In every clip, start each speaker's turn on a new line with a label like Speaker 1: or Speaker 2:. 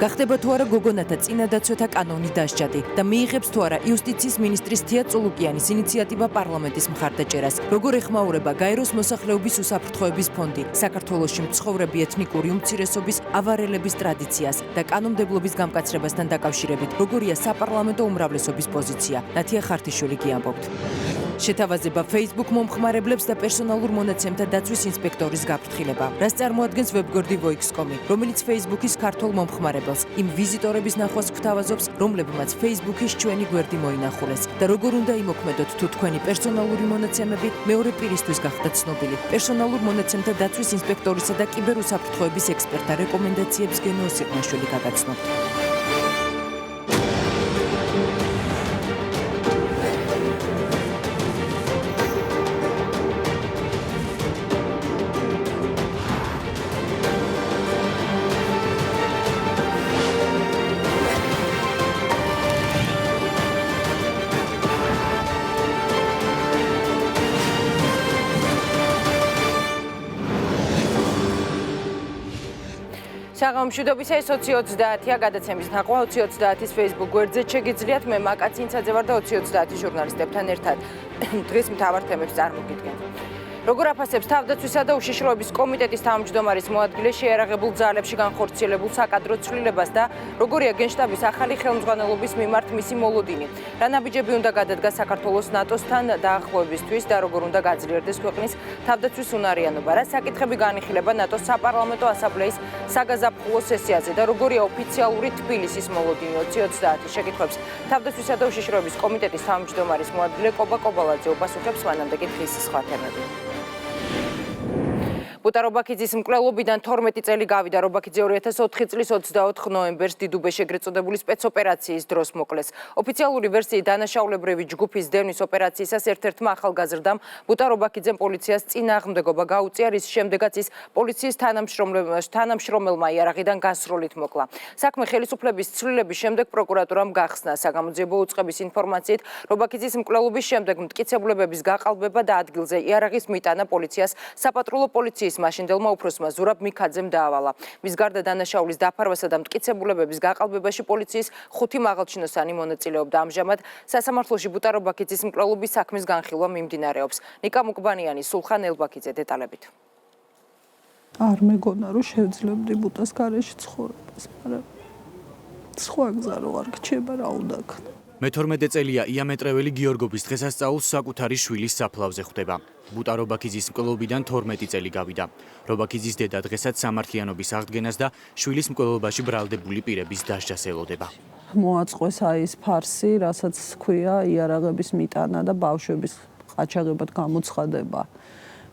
Speaker 1: გახდება თუ არა გოგონათა წინადაცვათა კანონის დასჯადი და მიიღებს თუ არა იუსტიციის მინისტრის თია წულუკიანის ინიციატივა პარლამენტის მხარდაჭერას. როგორ ეხმაურება გაეროს მოსახლეობის უსაფრთხოების ფონდი საქართველოში მცხოვრები ეთნიკური უმცირესობის ავარელების ტრადიციას და კანონმდებლობის გამკაცრებასთან დაკავშირებით, როგორია საპარლამენტო უმრავლესობის პოზიცია. ნათია ხართიშვილი გიამბობთ. შეთავაზება Facebook მომხმარებლებს და პერსონალურ მონაცემთა დაცვის ინსპექტორის გაფრთხილება. რას წარმოადგენს ვებგვერდი voix.com, რომელიც Facebook-ის ქართულ მომხმარებელს იმ ვიზიტორების ნახვას გვთავაზობს, რომლებმაც Facebook-ის ჩვენი გვერდი მოინახულეს და როგორ უნდა იმოქმედოთ თუ თქვენი პერსონალური მონაცემები მეორე პირისთვის გახდათ ცნობილი. პერსონალურ მონაცემთა დაცვის ინსპექტორისა და კიბერუსაფრთხოების ექსპერტთა რეკომენდაციებს გენო სიღნაშვილი გაგაცნობთ. საღამომშვიდობისა ეს 2030-ია გადაცემის ნახვა 2030-ის Facebook გვერდზე შეგიძლიათ მე მაკაცინცაძე ვარ და 2030-ის ჟურნალისტებთან ერთად დღეს მთავარ თემებს წარმოგიდგენთ. როგორ აფასებს თავდაცვისა და უშიშროების კომიტეტის თავმჯდომარის მოადგილე შეიარაღებულ ძალებში განხორციელებულ საკადრო ცვლილებას და როგორია გენშტაბის ახალი ხელმძღვანელობის მიმართ მისი მოლოდინი. რა ნაბიჯები უნდა გადადგას საქართველოს ნატოსთან დაახლოებისთვის და როგორ უნდა გაძლიერდეს ქვეყნის თავდაცვის უნარიანობა. რა საკითხები განიხილება ნატოს საპარლამენტო ასამბლეის საგაზაფხულო სესიაზე და როგორია ოფიციალური თბილისის მოლოდინი 2030-ის შეკითხვებს თავდაცვისა და უშიშროების კომიტეტის თავმჯდომარის მოადგილე კობა კობალაძე უპასუხებს მანამდე კი დღის სხვა თემები. ბუტა რობაქიძის მკვლელობიდან 12 წელი გავიდა. რობაქიძე 2004 წლის 24 ნოემბერს დიდუბეში ეგრეთ წოდებული სპეცოპერაციის დროს მოკლეს. ოფიციალური ვერსიით დანაშაულებრივი ჯგუფის დევნის ოპერაციისას ერთ-ერთმა ახალგაზრდამ ბუტა რობაქიძემ პოლიციას წინააღმდეგობა გაუწია, რის შემდეგაც ის პოლიციის თანამშრომელმა იარაღიდან გასროლით მოკლა. საქმე ხელისუფლების ცვლილების შემდეგ პროკურატურამ გახსნა. საგამოძიებო უწყების ინფორმაციით რობაქიძის მკვლელობის შემდეგ მტკიცებულებების გაყალბება და ადგილზე იარაღის მიტანა პოლიციას საპატრულო პოლიციის მაშინდელმა უფროსმა ზურაბ მიქაძემ დაავალა. მის გარდა დანაშაულის დაფარვასა და მტკიცებულებების გაყალბებაში პოლიციის 5 მაღალჩინოსანი მონაწილეობდა. ამჟამად სასამართლოში ბუტა რობაქიძის მკვლელობის საქმის განხილვა მიმდინარეობს. ნიკა მუკბანიანი, სულხან ელბაქიძე დეტალებით.
Speaker 2: არ მეგონა რომ შევძლებდი ბუტას გარეშე ცხოვრებას, მაგრამ სხვა გზა რო არ გჩება რა უნდა ქნა.
Speaker 3: მე-12 წელია იამეტრეველი გიორგობის დღესასწაულს საკუთარი შვილის საფლავზე ხვდება. ბუტა რობაქიძის მკვლელობიდან 12 წელი გავიდა. რობაქიძის დედა დღესაც სამართლიანობის აღდგენას და შვილის მკვლელობაში ბრალდებული პირების დასჯას ელოდება.
Speaker 2: მოაწყვეს აი ეს ფარსი, რასაც ქვია იარაღების მიტანა და ბავშვების ყაჩაღებად გამოცხადება.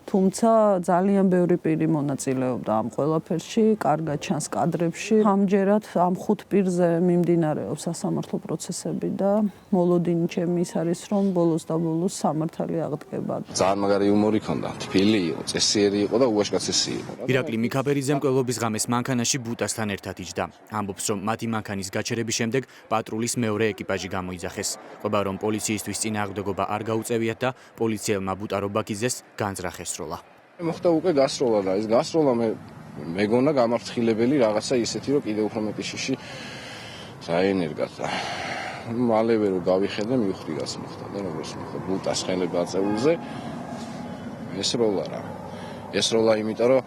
Speaker 2: თუმცა ძალიან ბევრი პირი მონაწილეობდა ამ ყველაფერში, კარგად ჩანს კადრებში. ამჯერად ამ 5 პირზე მიმდინარეობს სასამართლო პროცესები და მოლოდინი ჩემი ის არის, რომ ბოლოს და ბოლოს სამართალი აღდგება.
Speaker 4: ძალიან მაგარი იუმორი ქონდა, თბილი იყო, წესიერი იყო და უაშკაცესი იყო.
Speaker 3: ირაკლი მიქაბერიძე მკვლელობის ღამეს მანქანაში ბუტასთან ერთად იჯდა. ამბობს, რომ მათი მანქანის გაჩერების შემდეგ პატრულის მეორე ეკიპაჟი გამოიძახეს. ყვება, რომ პოლიციისთვის წინააღმდეგობა არ გაუწევიათ და პოლიციელმა ბუტა რობაქიძეს განძრახეს.
Speaker 4: მოხდა უკვე გასროლა და ეს გასროლა მეგონა გამარცხილებელი რაღაცა ისეთი რომ კიდევ უფრო მეტი შიში საენერგად და მალევე რომ გავიხედე მივხვდი რას მოხდა და როგორც მოხდა ბუტას ხელება აწეულზე ეს როლა იმიტომ რომ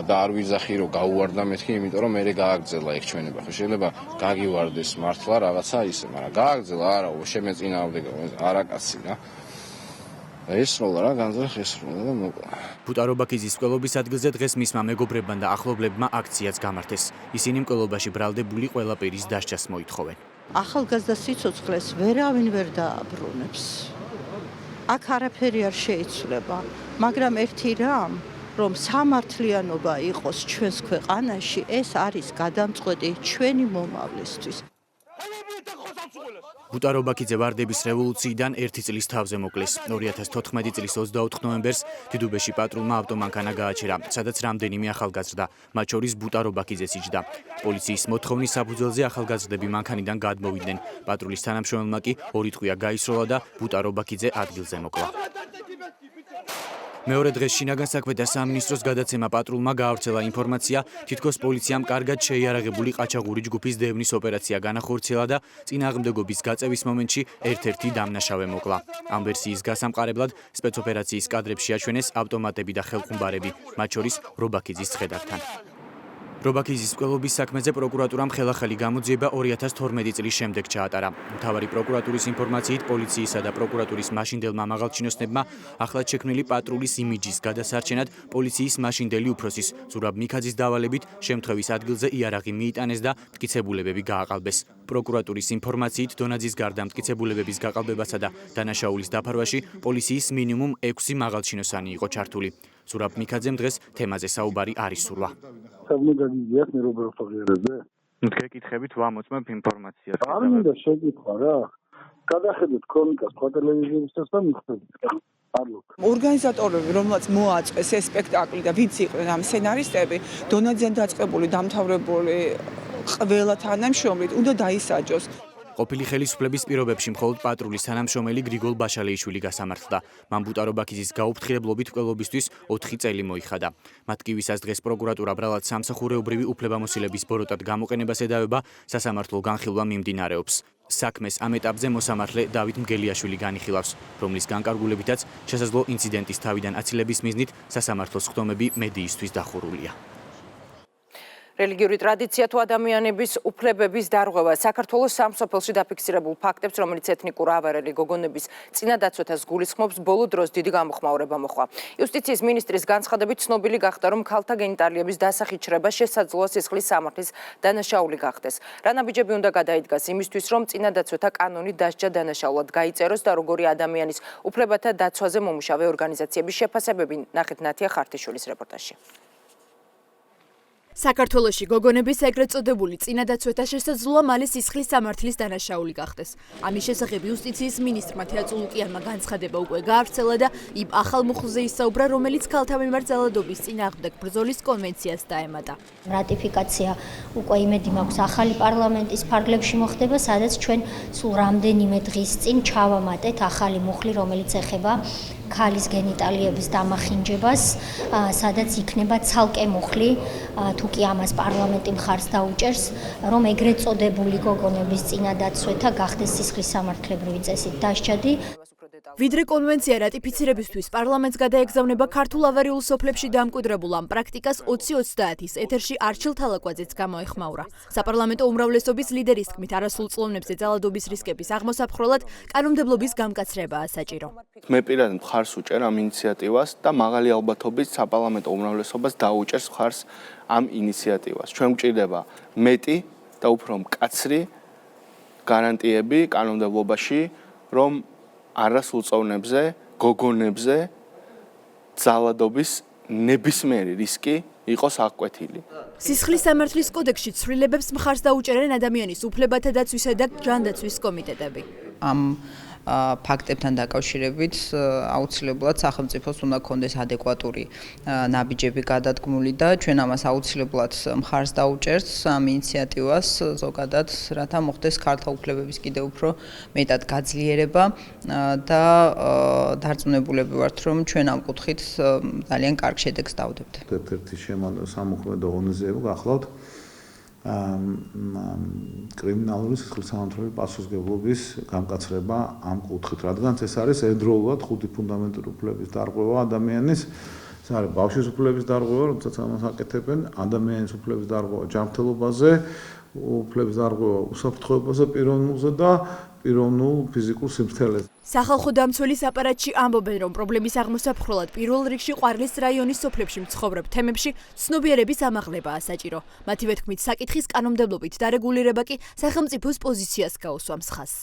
Speaker 4: და არ ვიძახი რომ გაუვარდა მეთქი იმიტომ რომ მე გააგზელა ეგ ჩვენება ხო შეიძლება გაგივარდეს მართლა რაღაცა ისე მაგრამ გააგზელა არა შემეწინააღმდეგე არა კაცი რა ეს როლა რა განზრახეს როლა და მოკლა.
Speaker 3: ბუტა რობაქიძის მკვლელობის ადგილზე დღეს მისმა მეგობრებმა და ახლობლებმა აქციაც გამართეს. ისინი მკვლელობაში ბრალდებული ყველა პირის დასჯას მოითხოვენ.
Speaker 5: ახალგაზრდა სიცოცხლეს ვერავინ ვერ დააბრუნებს. აქ არაფერი არ შეიცვლება, მაგრამ ერთი რამ, რომ სამართლიანობა იყოს ჩვენს ქვეყანაში, ეს არის გადამწყვეტი ჩვენი მომავლისთვის.
Speaker 3: ბუტა რობაქიძე ვარდების რევოლუციიდან 1 წლის თავზე მოკლეს. 2014 წლის 24 ნოემბერს დიდუბეში პატრულმა ავტომანქანა გააჩერა, სადაც რამდენიმე ახალგაზრდა, მათ შორის ბუტა რობაქიძეც იჯდა. პოლიციის მოთხოვნის საფუძველზე ახალგაზრდები მანქანიდან გადმოვიდნენ. პატრულის თანამშრომელმა კი 2 ტყვია გაისროლა და ბუტა რობაქიძე ადგილზე მოკლა. მეორე დღეს შინაგან საქმეთა სამინისტროს გადაცემა პატრულმა გაავრცელა ინფორმაცია, თითქოს პოლიციამ კარგად შეიარაღებული ყაჩაღური ჯგუფის დევნის ოპერაცია განახორციელა და წინააღმდეგობის გაწევის მომენტში ერთ-ერთი დამნაშავე მოკლა. ამ ვერსიის გასამყარებლად სპეცოპერაციის კადრებში აჩვენეს ავტომატები და ხელხუმბარები, მათ შორის რობაქიძის ცხედართან. რობაქიძის მკვლელობის საქმეზე პროკურატურამ ხელახალი გამოძიება 2012 წლის შემდეგ ჩაატარა. მთავარი პროკურატურის ინფორმაციით, პოლიციისა და პროკურატურის მაშინდელმა მაღალჩინოსნებმა ახლად შექმნილი პატრულის იმიჯის გადასარჩენად პოლიციის მაშინდელი უფროსის ზურაბ მიქაძის დავალებით შემთხვევის ადგილზე იარაღი მიიტანეს და მტკიცებულებები გააყალბეს. პროკურატურის ინფორმაციით, დონაძის გარდა მტკიცებულებების გაყალბებასა და დანაშაულის დაფარვაში პოლიციის მინიმუმ 6 მაღალჩინოსანი იყო ჩართული. ზურაბ მიქაძემ დღეს თემაზე საუბარი არ ისურვა.
Speaker 6: საგნოგაგიძიას მე როგორ ფაღერებზე?
Speaker 7: გეკითხებით ვამოწმებ ინფორმაციას.
Speaker 6: არ მინდა შეკითხვა რა. გადახედეთ ქრონიკას სხვა ტელევიზიებისას და მიხვდებით.
Speaker 8: ორგანიზატორები, რომელსაც მოაწყვეს ეს სპექტაკლი და ვინც იყვნენ ამ სცენარისტები, დონაძიდან დაწყებული, დამთავრებული ყველა თანამშრომლით უნდა დაისაჯოს.
Speaker 3: ყოფილი ხელისუფლების პირობებში მხოლოდ პატრულის თანამშრომელი გრიგოლ ბაშალეიშვილი გასამართლდა. მან ბუტა რობაქიძის გაუფრთხილებლობით მკვლელობისთვის 4 წელი მოიხადა. მათ კი ვისაც დღეს პროკურატურა ბრალად სამსახურეობრივი უფლებამოსილების ბოროტად გამოყენებას ედავება, სასამართლო განხილვა მიმდინარეობს. საქმეს ამ ეტაპზე მოსამართლე დავით მგელიაშვილი განიხილავს, რომლის განკარგულებითაც შესაძლო ინციდენტის თავიდან აცილების მიზნით სასამართლოს ხდომები მედიისთვის დახურულია.
Speaker 1: რელიგიური ტრადიცია თუ ადამიანების უფლებების დარღვევა საქართველოს სამსოფელში დაფიქსირებულ ფაქტებს, რომელიც ეთნიკურ ავარელი გოგონების წინადაცვეთას გულისხმობს, ბოლო დროს დიდი გამოხმაურება მოჰყვა. იუსტიციის მინისტრის განცხადებით ცნობილი გახდა, რომ ქალთა გენიტალიების დასახიჩრება შესაძლოა სისხლის სამართლის დანაშაული გახდეს. რა ნაბიჯები უნდა გადაიდგას იმისთვის, რომ წინადაცვეთა კანონი დასჯა დანაშაულად გაიწეროს და როგორი ადამიანის უფლებათა დაცვაზე მომუშავე ორგანიზაციების შეფასებები, ნახეთ ნათია ხართიშვილის რეპორტაჟში.
Speaker 9: საქართველოში გოგონების ეგრეთ წოდებული წინადაცვეთა შესაძლოა მალე სისხლის სამართლის დანაშაული გახდეს. ამის შესახებ იუსტიციის მინისტრმა თეა წულუკიანმა განცხადება უკვე გაავრცელა და იმ ახალ მუხლზე ისაუბრა, რომელიც ქალთა მიმართ ძალადობის წინააღმდეგ ბრძოლის კონვენციას დაემატა.
Speaker 10: რატიფიკაცია უკვე იმედი მაქვს ახალი პარლამენტის ფარგლებში მოხდება, სადაც ჩვენ სულ რამდენიმე დღის წინ ჩავამატეთ ახალი მუხლი, რომელიც ეხება ქალის გენიტალიების დამახინჯებას, სადაც იქნება ცალკე მუხლი, თუ კი ამას პარლამენტი მხარს დაუჭერს, რომ ეგრეთ წოდებული გოგონების წინადაცვეთა გახდეს სისხლის სამართლებრივი წესით დასჯადი.
Speaker 9: ვიდრე კონვენცია რატიფიცირებისთვის პარლამენტს გადაეგზავნება ქართულ ავარიულ სოფლებში დამკვიდრებულ ამ პრაქტიკას 2030-ის ეთერში არჩილ თალაკვაძეც გამოეხმაურა. საპარლამენტო უმრავლესობის ლიდერის თქმით, არასრულ წლოვნებზე ძალადობის რისკების აღმოსაფხრელად კანონმდებლობის გამკაცრებაა საჭირო.
Speaker 7: მე პირადად მხარს უჭერ ამ ინიციატივას და მაღალი ალბათობით საპარლამენტო უმრავლესობას დაუჭერს მხარს ამ ინიციატივას. ჩვენ გვჭირდება მეტი და უფრო მკაცრი გარანტიები კანონმდებლობაში, რომ არასრულ წლოვნებზე, გოგონებზე ძალადობის ნებისმიერი რისკი იყოს აღკვეთილი.
Speaker 9: სისხლის სამართლის კოდექსში ცვლილებებს მხარს დაუჭერენ ადამიანის უფლებათა დაცვისა და ჯანდაცვის კომიტეტები.
Speaker 8: ამ ფაქტებთან დაკავშირებით აუცილებლად სახელმწიფოს უნდა კონდეს ადეკვატური ნაბიჯები გადადგმული და ჩვენ ამას აუცილებლად მხარს დაუჭერთ ამ ინიციატივას ზოგადად, რათა მოხდეს ქალთა უფლებების კიდევ უფრო მეტად გაძლიერება და დარწმუნებულები ვართ, რომ ჩვენ ამ კუთხით ძალიან კარგ შედეგს დავდებთ.
Speaker 6: ერთ-ერთი სამოქმედო ღონისძიება გახლავთ კრიმინალური სისხლის სამართლებრივი პასუხისმგებლობის გამკაცრება ამ კუთხით, რადგან ეს არის ერთდროულად 5 ფუნდამენტური უფლების დარღვევა ადამიანის, ეს არის ბავშვის უფლების დარღვევა, როდესაც ამას აკეთებენ, ადამიანის უფლების დარღვევა ჯანმრთელობაზე, უფლების დარღვევა უსაფრთხოებაზე პიროვნულზე და პიროვნულ ფიზიკურ სიმართლეზე.
Speaker 9: სახალხო დამცველის აპარატში ამბობენ, რომ პრობლემის აღმოსაფხრელად პირველ რიგში ყვარლის რაიონის სოფლებში მცხოვრებ თემებში ცნობიერების ამაღლებაა საჭირო. მათივე თქმით, საკითხის კანონმდებლობით დარეგულირება კი სახელმწიფოს პოზიციას გაუსვამს ხაზს.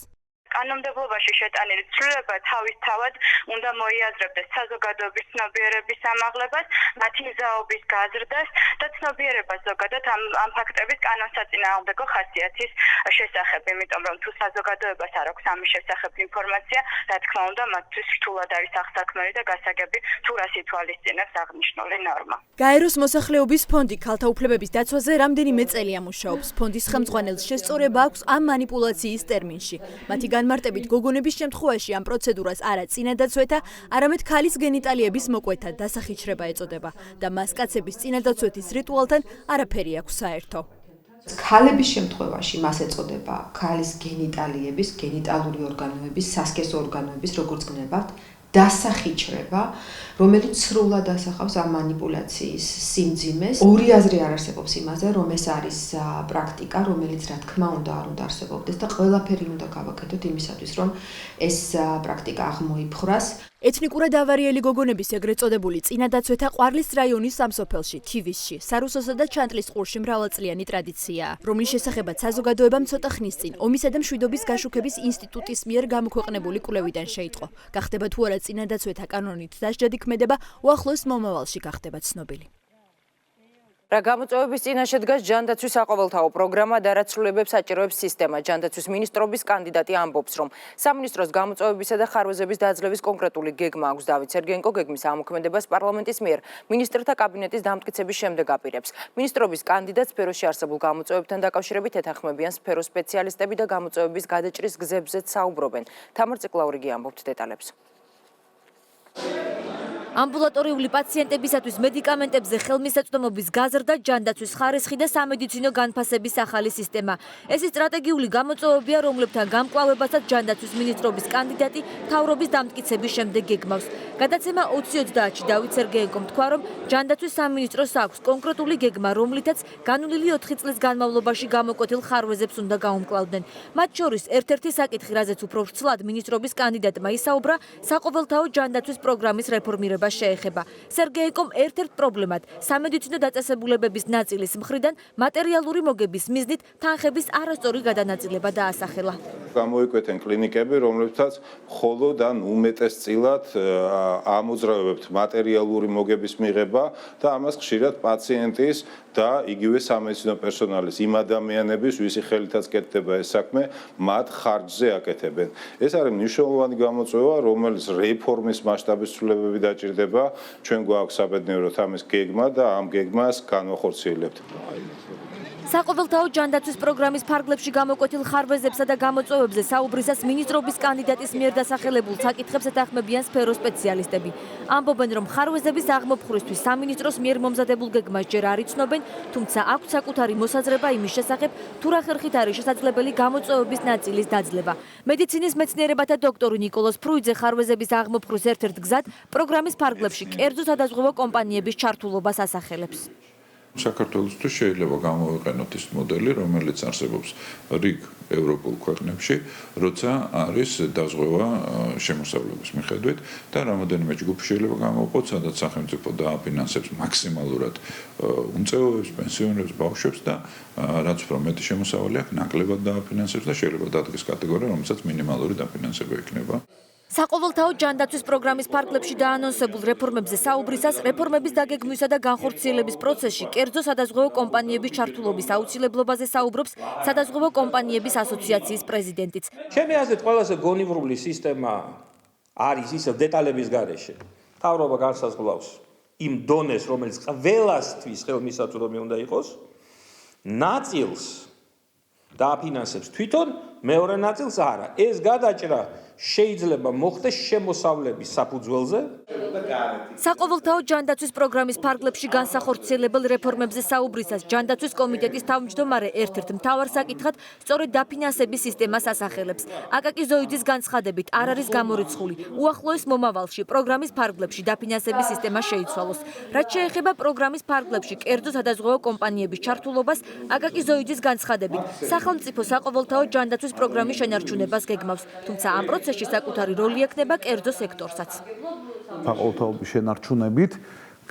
Speaker 11: კანონმდებლობაში შეტანილი ცვლილება თავისთავად უნდა მოიაზრებდეს საზოგადოების ცნობიერების ამაღლებას, მათი მზაობის გაზრდას და ცნობიერებას ზოგადად ამ ფაქტების კანონსაწინააღმდეგო ხასიათის შესახებ, იმიტომ რომ თუ საზოგადოებას არ აქვს ამის შესახებ ინფორმაცია, რა თქმა უნდა, მათთვის რთულად არის აღსაქმელი და გასაგები თუ რას ითვალისწინებს აღნიშნული ნორმა.
Speaker 9: გაეროს მოსახლეობის ფონდი ქალთა უფლებების დაცვაზე რამდენიმე წელია მუშაობს. ფონდის ხელმძღვანელს შესწორება აქვს ამ მანიპულაციის ტერმინში. მათი განმარტებით გოგონების შემთხვევაში ამ პროცედურას არა წინადაცვეთა, არამედ ქალის გენიტალიების მოკვეთა დასახიჩრება ეწოდება და მას კაცების წინადაცვეთის რიტუალთან არაფერი აქვს საერთო.
Speaker 12: ქალების შემთხვევაში მას ეწოდება ქალის გენიტალიების, გენიტალური ორგანოების, სასქესო ორგანოების, როგორც გნებავთ, დასახიჩრება, რომელიც სრულად ასახავს ამ манипуляციის სიმძიმეს. ორი აზრი არ არსებობს იმაზე, რომ ეს არის პრაქტიკა, რომელიც რა თქმა უნდა არ უნდა არსებობდეს და ყველაფერი უნდა გავაკეთოთ იმისათვის, რომ ეს პრაქტიკა აღმოიფხვრას.
Speaker 9: ეთნიკურად ავარიელი გოგონების ეგრეთ წოდებული წინადაცვეთა ყვარლის რაიონის სამსოფელში, თივისში, სარუსოსა და ჩანტლის ყურში მრავალწლიანი ტრადიციაა, რომლის შესახებაც საზოგადოებამ ცოტა ხნის წინ ომისა და მშვიდობის გაშუქების ინსტიტუტის მიერ გამოქვეყნებული კვლევიდან შეიტყო. გახდება თუ არა წინადაცვეთა კანონით დასჯადი ქმედება, უახლოეს მომავალში გახდება ცნობილი.
Speaker 1: რა გამოწვევების წინაშე დგას ჯანდაცვის საყოველთაო პროგრამა და რა ცვლილებებს საჭიროებს სისტემა. ჯანდაცვის მინისტრობის კანდიდატი ამბობს, რომ სამინისტროს გამოწვევებისა და ხარვეზების დაძლევის კონკრეტული გეგმა აქვს. დავით სერგეენკო გეგმის ამოქმედებას პარლამენტის მიერ მინისტრთა კაბინეტის დამტკიცების შემდეგ აპირებს. მინისტრობის კანდიდატს სფეროში არსებულ გამოწვევებთან დაკავშირებით ეთანხმებიან სფეროს სპეციალისტები და გამოწვევების გადაჭრის გზებზეც საუბრობენ. თამარ ციკლაურიგი ამბობს დეტალებს. ამბულატორიული პაციენტებისათვის მედიკამენტებზე ხელმისაწვდომობის გაზრდა, ჯანდაცვის ხარისხი და სამედიცინო განფასების ახალი სისტემა. ეს სტრატეგიული გამოწვევებია, რომლებთან გამკლავებასაც ჯანდაცვის მინისტრობის კანდიდატი მთავრობის დამტკიცების შემდეგ გეგმავს. გადაცემა 2030-ში დავით სერგეენკომ თქვა, რომ ჯანდაცვის სამინისტროს აქვს კონკრეტული გეგმა, რომლითაც განვლილი 4 წლის განმავლობაში გამოკვეთილ ხარვეზებს უნდა გაუმკლავდნენ. მათ შორის ერთ-ერთი საკითხი, რაზეც უფრო ვრცლად მინისტრობის კანდიდატმა ისაუბრა, საყოველთაო ჯანდაცვის პროგრამის რეფორმირება შეეხება. სერგეენკომ ერთ-ერთ პრობლემად სამედიცინო დაწესებულებების ნაწილის მხრიდან მატერიალური მოგების მიზნით თანხების არასწორი გადანაწილება დაასახელა.
Speaker 13: გამოიკვეთენ კლინიკები, რომლებსაც მხოლოდ ან უმეტესწილად ამოძრავებთ მატერიალური მოგების მიღება და ამას ხშირად პაციენტის და იგივე სამედიცინო პერსონალის, იმ ადამიანების, ვისი ხელითაც კეთდება ეს საქმე, მათ ხარჯზე აკეთებენ. ეს არის მნიშვნელოვანი გამოწვევა, რომელიც რეფორმის მასშტაბის ცვლილებები დაჭირდება. ჩვენ გვაქვს საბედნიეროდ ამის გეგმა და ამ გეგმას განვახორციელებთ.
Speaker 9: საყოველთაო ჯანდაცვის პროგრამის ფარგლებში გამოკვეთილ ხარვეზებსა და გამოწვევებზე საუბრისას მინისტრობის კანდიდატის მიერ დასახელებულ საკითხებს ეთანხმებიან სფეროს სპეციალისტები. ამბობენ, რომ ხარვეზების აღმოფხვრისთვის სამინისტროს მიერ მომზადებულ გეგმას ჯერ არ იცნობენ, თუმცა აქვთ საკუთარი მოსაზრება იმის შესახებ, თუ რა ხერხით არის შესაძლებელი გამოწვევების ნაწილის დაძლევა. მედიცინის მეცნიერებათა დოქტორი ნიკოლოზ ფრუიძე ხარვეზების აღმოფხვრის ერთ-ერთ გზად პროგრამის ფარგლებში კერძო სადაზღვევო კომპანიების ჩართულობას ასახელებს.
Speaker 14: საქართველოსთვის შეიძლება გამოვიყენოთ ის მოდელი, რომელიც არსებობს რიგ ევროპულ ქვეყნებში, როცა არის დაზღვევა შემოსავლების მიხედვით და რამოდენიმე ჯგუფი შეიძლება გამოვყოთ, სადაც სახელმწიფო დააფინანსებს მაქსიმალურად უმწეობებს, პენსიონერებს, ბავშვებს და რაც უფრო მეტი შემოსავალი აქვს, ნაკლებად დააფინანსებს და შეიძლება დადგეს კატეგორია, რომელსაც მინიმალური დაფინანსება იქნება.
Speaker 9: საყოველთაო ჯანდაცვის პროგრამის ფარგლებში დაანონსებულ რეფორმებზე საუბრისას რეფორმების დაგეგმვისა და განხორციელების პროცესში კერძო სადაზღვევო კომპანიების ჩართულობის აუცილებლობაზე საუბრობს სადაზღვევო კომპანიების ასოციაციის პრეზიდენტიც.
Speaker 15: ჩემი აზრით ყველაზე გონივრული სისტემა არის ის დეტალების გარეშე. მთავრობა განსაზღვრავს იმ დონეს, რომელიც ყველასთვის ხელმისაწვდომი უნდა იყოს, ნაწილს დააფინანსებს თვითონ, მეორე ნაწილს არა. ეს გადაჭრა შეიძლება მოხდეს შემოსავლების საფუძველზე.
Speaker 9: საყოველთაო ჯანდაცვის პროგრამის ფარგლებში განსახორციელებელ რეფორმებზე საუბრისას ჯანდაცვის კომიტეტის თავმჯდომარე ერთ-ერთ მთავარ საკითხად სწორედ დაფინანსების სისტემას ასახელებს. აკაკი ზოიძის განცხადებით არ არის გამორიცხული უახლოეს მომავალში პროგრამის ფარგლებში დაფინანსების სისტემა შეიცვალოს. რაც შეეხება პროგრამის ფარგლებში კერძო სადაზღვევო კომპანიების ჩართულობას, აკაკი ზოიძის განცხადებით სახელმწიფო საყოველთაო ჯანდაცვის პროგრამის შენარჩუნებას გეგმავს, თუმცა ამ პროცესში საკუთარი როლი ექნება კერძო სექტორსაც.
Speaker 6: საყოველთაობის შენარჩუნებით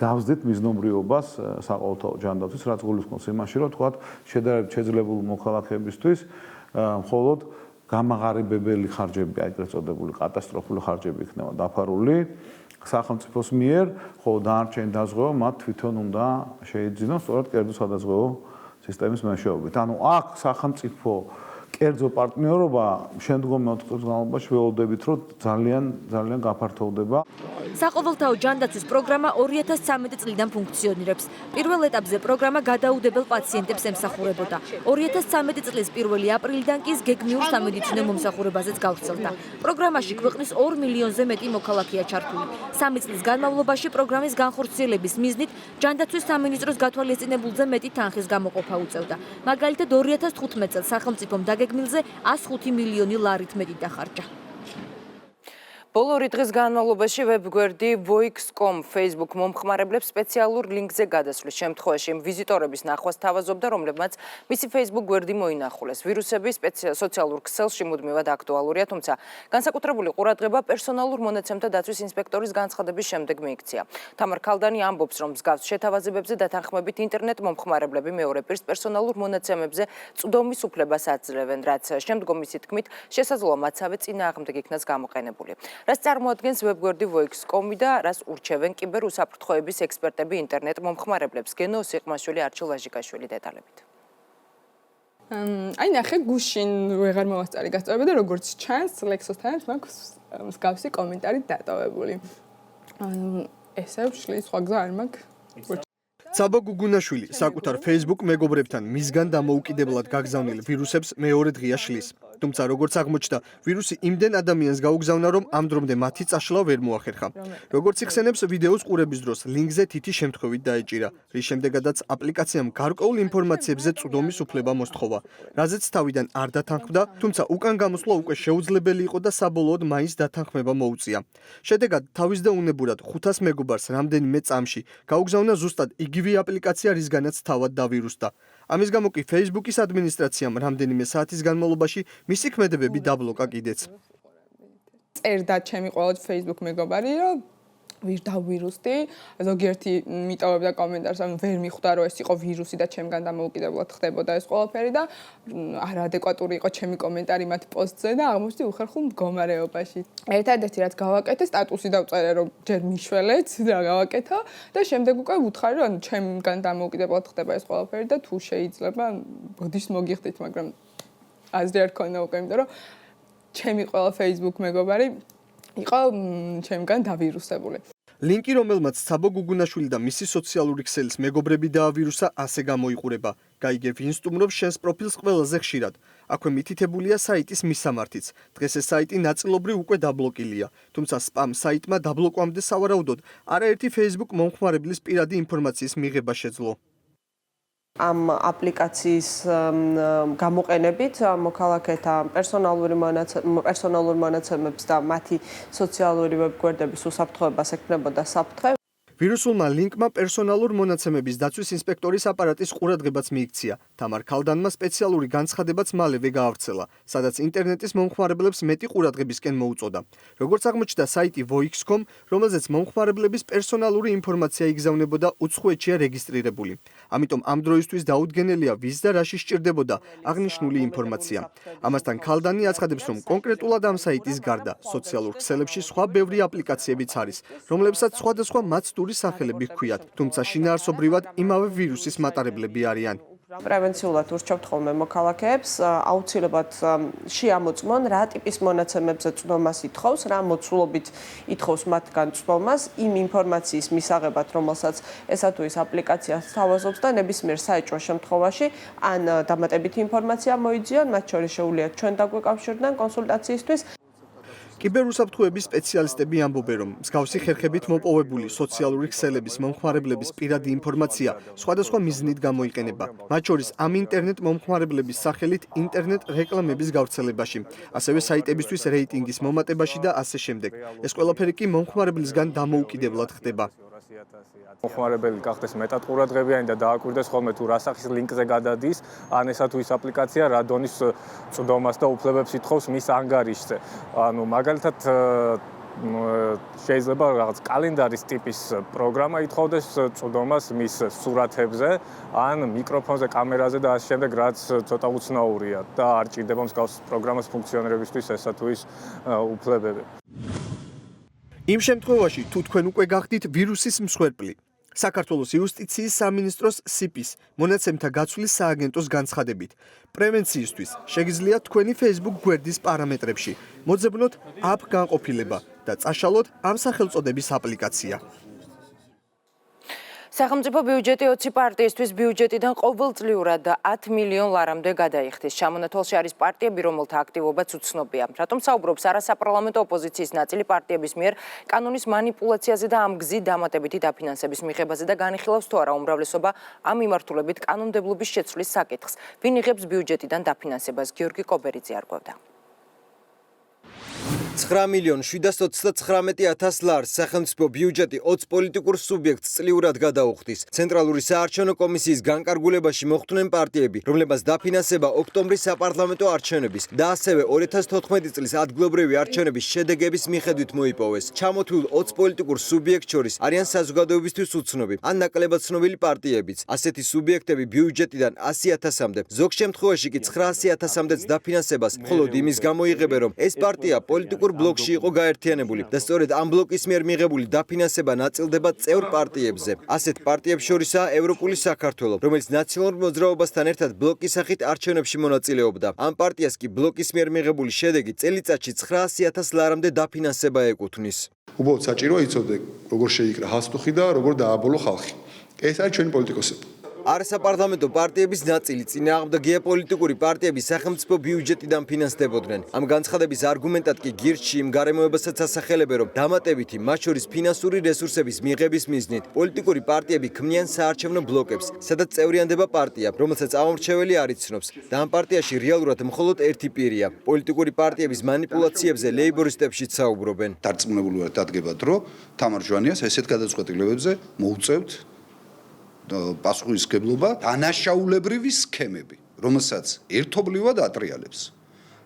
Speaker 6: გავზდით მიზნობრიობას საყოველთაო ჯანდაცვის, რაც გულისხმობს იმაში, რომ თქვათ შედარებით შეძლებულ მოქალაქეებისთვის მხოლოდ გამაღარებებელი ხარჯები, ეგრეთ წოდებული კატასტროფული ხარჯები იქნება დაფარული სახელმწიფოს მიერ, ხოლო დანარჩენი დაზღვევა მათ თვითონ უნდა შეიძინოს სწორედ კერძო სადაზღვევო სისტემის მეშვეობით. ანუ აქ სახელმწიფო კერძო პარტნიორობა შემდგომ 4 წლის განმავლობაში ველოდებით, რომ ძალიან გაფართოვდება.
Speaker 9: საყოველთაო ჯანდაცვის პროგრამა 2013 წლიდან ფუნქციონირებს. პირველ ეტაპზე პროგრამა გადაუდებელ პაციენტებს ემსახურებოდა. 2013 წლის 1 აპრილიდან კი გეგმიურ სამედიცინო მომსახურებაზეც გავრცელდა. პროგრამაში ქვეყნის 2 მილიონზე მეტი მოქალაქეა ჩართული. 3 წლის განმავლობაში პროგრამის განხორციელების მიზნით ჯანდაცვის სამინისტროს გათვალისწინებულზე მეტი თანხის გამოყოფა უწევდა. მაგალითად 2015 წელს სახელმწიფომ დაგეგმილზე 105 მილიონი ლარით მეტი დახარჯა.
Speaker 1: ბოლო 2 დღის განმავლობაში ვებგვერდი voix.com Facebook მომხმარებლებს სპეციალურ ლინკზე გადასვლის შემთხვევაში ვიზიტორების ნახვას თავაზობდა, რომლებმაც მისი Facebook გვერდი მოინახულეს. ვირუსები სოციალურ ქსელში მუდმივად აქტუალურია, თუმცა განსაკუთრებული ყურადღება პერსონალურ მონაცემთა დაცვის ინსპექტორის განცხადების შემდეგ მიიქცია. თამარ ქალდანი ამბობს, რომ მსგავს შეთავაზებებზე დათანხმებით ინტერნეტ მომხმარებლები მეორე პირს პერსონალურ მონაცემებზე წვდომის უფლებას აძლევენ, რაც შემდგომ მისი თქმით შესაძლოა მათსავე წინააღმდეგ იქნას გამოყენებული. რას წარმოადგენს ვებგვერდი voix.com და რას ურჩევენ კიბერუსაფრთხოების ექსპერტები ინტერნეტ მომხმარებლებს. გენო სიყმაშვილი, არჩილ ვაჟიკაშვილი დეტალებით.
Speaker 16: აი ნახე გუშინ ვეღარ მოვასწარი გასწორება და როგორც ჩანს ლექსოსთანაც მაქვს მსგავსი კომენტარი დატოვებული. ესე ვშლის სხვა გზა არ მაქვს.
Speaker 17: საბო გუგუნაშვილი საკუთარ Facebook მეგობრებთან მისგან დამოუკიდებლად გაგზავნილ ვირუსებს მეორე დღეა შლის. თუმცა როგორც აღმოჩნდა, ვირუსი იმდენ ადამიანს გაუგზავნა, რომ ამ დრომდე მათი წაშლა ვერ მოახერხა. როგორც იხსენებს ვიდეოს ყურების დროს, ლინკზე თითი შემთხვევით დაეჭირა, რის შემდეგაც აპლიკაციამ გარკვეულ ინფორმაციებზე წვდომის უფლება მოსთხოვა, რაზეც თავიდან არ დათანხმდა, თუმცა უკან გამოსვლა უკვე შეუძლებელი იყო და საბოლოოდ მაინც დათანხმება მოუწია. შედეგად თავის და უნებურად 500 მეგობარს რამდენიმე წამში გაუგზავნა ზუსტად იგივე აპლიკაცია, რისგანაც თავად დავირუსდა. ამის გამო კი Facebook-ის ადმინისტრაციამ რამდენიმე საათის განმავლობაში მისი ქმედებები დაბლოკა კიდეც.
Speaker 16: წერდა ჩემი ყველა Facebook მეგობარი, რომ ვირ დავირუსდი, ზოგიერთი მიტოვებდა კომენტარს, რომ ვერ მიხვდა, რომ ეს იყო ვირუსი და ჩემგან დამოუკიდებლად ხდებოდა ეს ყველაფერი და არადეკვატური იყო ჩემი კომენტარი მათ პოსტზე და აღმოჩნდი უხერხულ მდგომარეობაში. ერთადერთი რაც გავაკეთე, სტატუსი დავწერე, რომ ჯერ მიშველეთ და გავაკეთო და შემდეგ უკვე ვუთხარი, რომ ჩემგან დამოუკიდებლად ხდება ეს ყველაფერი და თუ შეიძლება ბოდის მოგიხდით, მაგრამ აზრი არ ქონდა უკვე, იმიტომ რომ ჩემი ყველა Facebook მეგობარი იყო ჩემგან დავირუსებული.
Speaker 17: ლინკი, რომელმაც საბო გუგუნაშვილი და მისი სოციალური ქსელის მეგობრები დაავირუსა, ასე გამოიყურება. გაიგე ვინ სტუმრობს შენს პროფილს ყველაზე ხშირად. აქვე მითითებულია საიტის მისამართიც. დღეს ეს საიტი ნაწილობრივ უკვე დაბლოკილია, თუმცა სპამ საიტმა დაბლოკვამდე სავარაუდოდ არაერთი Facebook მომხმარებლის პირადი ინფორმაციის მიღება შეძლო.
Speaker 18: ამ აპლიკაციის გამოყენებით მოქალაქეთა პერსონალურ მონაცემებს და მათი სოციალური ვებგვერდების უსაფრთხოებას ექნებოდა საფრთხე.
Speaker 17: ვირუსულმა ლინკმა პერსონალურ მონაცემების დაცვის ინსპექტორის აპარატის ყურადღებაც მიიქცია. თამარ ქალდანმა სპეციალური განცხადებაც მალევე გაავრცელა, სადაც ინტერნეტის მომხმარებლებს მეტი ყურადღებისკენ მოუწოდა. როგორც აღმოჩნდა, საიტი voix.com, რომელზეც მომხმარებლების პერსონალური ინფორმაცია იგზავნებოდა, უცხოეთშია რეგისტრირებული. ამიტომ ამ დროისთვის დაუდგენელია ვის და რაში სჭირდებოდა აღნიშნული ინფორმაცია. ამასთან ქალდანი აცხადებს, რომ კონკრეტულად ამ საიტის გარდა სოციალურ ქსელებში სხვა ბევრი აპლიკაციებიც არის, რომლებსაც სხვადასხვა მაცდური სახელები ჰქვიათ, თუმცა შინაარსობრივად იმავე ვირუსის მატარებლები არიან.
Speaker 18: პრევენციულად ურჩევთ ხოლმე მოქალაქეებს აუცილებლად შეამოწმონ რა ტიპის მონაცემებზე წვდომას ითხოვს, რა მოცულობით ითხოვს მათგან წვდომას იმ ინფორმაციის მისაღებად, რომელსაც ესა თუ ის აპლიკაცია სთავაზობს და ნებისმიერ საეჭვო შემთხვევაში ან დამატებითი ინფორმაცია მოიძიონ, მათ შორის შეუძლიათ ჩვენ დაგვეკავშირდნენ კონსულტაციისთვის.
Speaker 17: კიბერუსაფრთხოების სპეციალისტები ამბობენ, რომ მსგავსი ხერხებით მოპოვებული სოციალური ქსელების მომხმარებლების პირადი ინფორმაცია სხვადასხვა მიზნით გამოიყენება, მათ შორის ამ ინტერნეტ მომხმარებლების სახელით ინტერნეტ რეკლამების გავრცელებაში, ასევე საიტებისთვის რეიტინგის მომატებაში და ასე შემდეგ. ეს ყველაფერი კი მომხმარებლისგან დამოუკიდებლად ხდება.
Speaker 19: მომხმარებელი გახდეს მეტად ყურადღებიანი და დააკვირდეს ხოლმე თუ რა სახის ლინკზე გადადის, ან ესა თუ ის აპლიკაცია რა დონის წვდომას და უფლებებს ითხოვს მის ანგარიშზე. ანუ მაგალითად შეიძლება რაღაც კალენდარის ტიპის პროგრამა ითხოვდეს წვდომას მის სურათებზე, ან მიკროფონზე, კამერაზე და ასე შემდეგ, რაც ცოტა უცნაურია და არ ჭირდება მსგავს პროგრამას ფუნქციონირებისთვის ესა თუ ის უფლებები.
Speaker 17: იმ შემთხვევაში, თუ თქვენ უკვე გახდით ვირუსის მსხვერპლი, საქართველოს იუსტიციის სამინისტროს SIP-ის მონაცემთა გაცვლის სააგენტოს განცხადებით, პრევენციისთვის შეგიძლიათ თქვენი Facebook გვერდის პარამეტრებში მოძებნოთ app განყოფილება და წაშალოთ ამ სახელწოდების აპლიკაცია.
Speaker 1: სახელმწიფო ბიუჯეტი 20 პარტიისთვის ბიუჯეტიდან ყოველწლიურად 10 მილიონ ლარამდე გადაიხდის. ჩამონათვალში არის პარტიები, რომელთა აქტივობაც უცნობია. რატომ საუბრობს არასაპარლამენტო ოპოზიციის ნაწილი პარტიების მიერ კანონის манипуляციაზე და ამ გზით დამატებითი დაფინანსების მიღებაზე და განიხილავს თუ არა უმრავლესობა ამ მიმართულებით კანონმდებლობის შეცვლის საკითხს. ვინ იღებს ბიუჯეტიდან დაფინანსებას? გიორგი კობერიძე არკვევდა.
Speaker 20: 9,799,000 ლარს სახელმწიფო ბიუჯეტი 20 პოლიტიკურ სუბიექტს წლიურად გადაუხდის. ცენტრალური საარჩევნო კომისიის განკარგულებაში მოხვდნენ პარტიები, რომლებმაც დაფინანსება ოქტომბრის საპარლამენტო არჩევნების და ასევე 2014 წლის ადგილობრივი არჩევნების შედეგების მიხედვით მოიპოვეს. ჩამოთვლილ 20 პოლიტიკურ სუბიექტ შორის არიან საზოგადოებისთვის უცნობი ან ნაკლებად ცნობილი პარტიებიც. ასეთი სუბიექტები ბიუჯეტიდან 100,000-მდე, ზოგ შემთხვევაში კი 900,000-მდეც დაფინანსებას მხოლოდ იმის გამო იღებენ, რომ ეს პარტია პოლიტიკურ ბლოკში იყო გაერთიანებული და სწორედ ამ ბლოკის მიერ მიღებული დაფინანსება ნაწილდება წევრ პარტიებზე. ასეთ პარტიებს შორისაა ევროპული საქართველო, რომელიც ნაციონალურ მოძრაობასთან ერთად ბლოკის სახით არჩევნებში მონაწილეობდა. ამ პარტიას კი ბლოკის მიერ მიღებული შედეგი წელიწადში 900,000 ლარამდე დაფინანსება ეკუთვნის.
Speaker 21: უბრალოდ საჭიროა იცოდე, როგორ შეიკრა ჰასტუხი და როგორ დააბოლო ხალხი. ეს არის ჩვენი პოლიტიკოსები.
Speaker 20: არასაპარლამენტო პარტიების ნაწილი წინააღმდეგია პოლიტიკური პარტიების სახელმწიფო ბიუჯეტიდან ფინანსდებოდნენ. ამ განცხადების არგუმენტად კი გირჩი იმ გარემოებასაც ასახელებენ, რომ დამატებითი, მათ შორის ფინანსური რესურსების მიღების მიზნით პოლიტიკური პარტიები ქმნიან საარჩევნო ბლოკებს, სადაც წევრიანდება პარტია, რომელსაც ამომრჩეველი არ იცნობს და ამ პარტიაში რეალურად მხოლოდ ერთი პირია. პოლიტიკური პარტიების манипуляციებზე ლეიბორისტებშიც საუბრობენ.
Speaker 22: დარწმუნებულად დადგებათ, რომ თამარ ჟვანიას ესეთ გადაწყვეტილებებზე მოუწევთ პასუხისმგებლობა დანაშაულებრივი სქემები, რომელსაც ერთობლივად ატრიალებს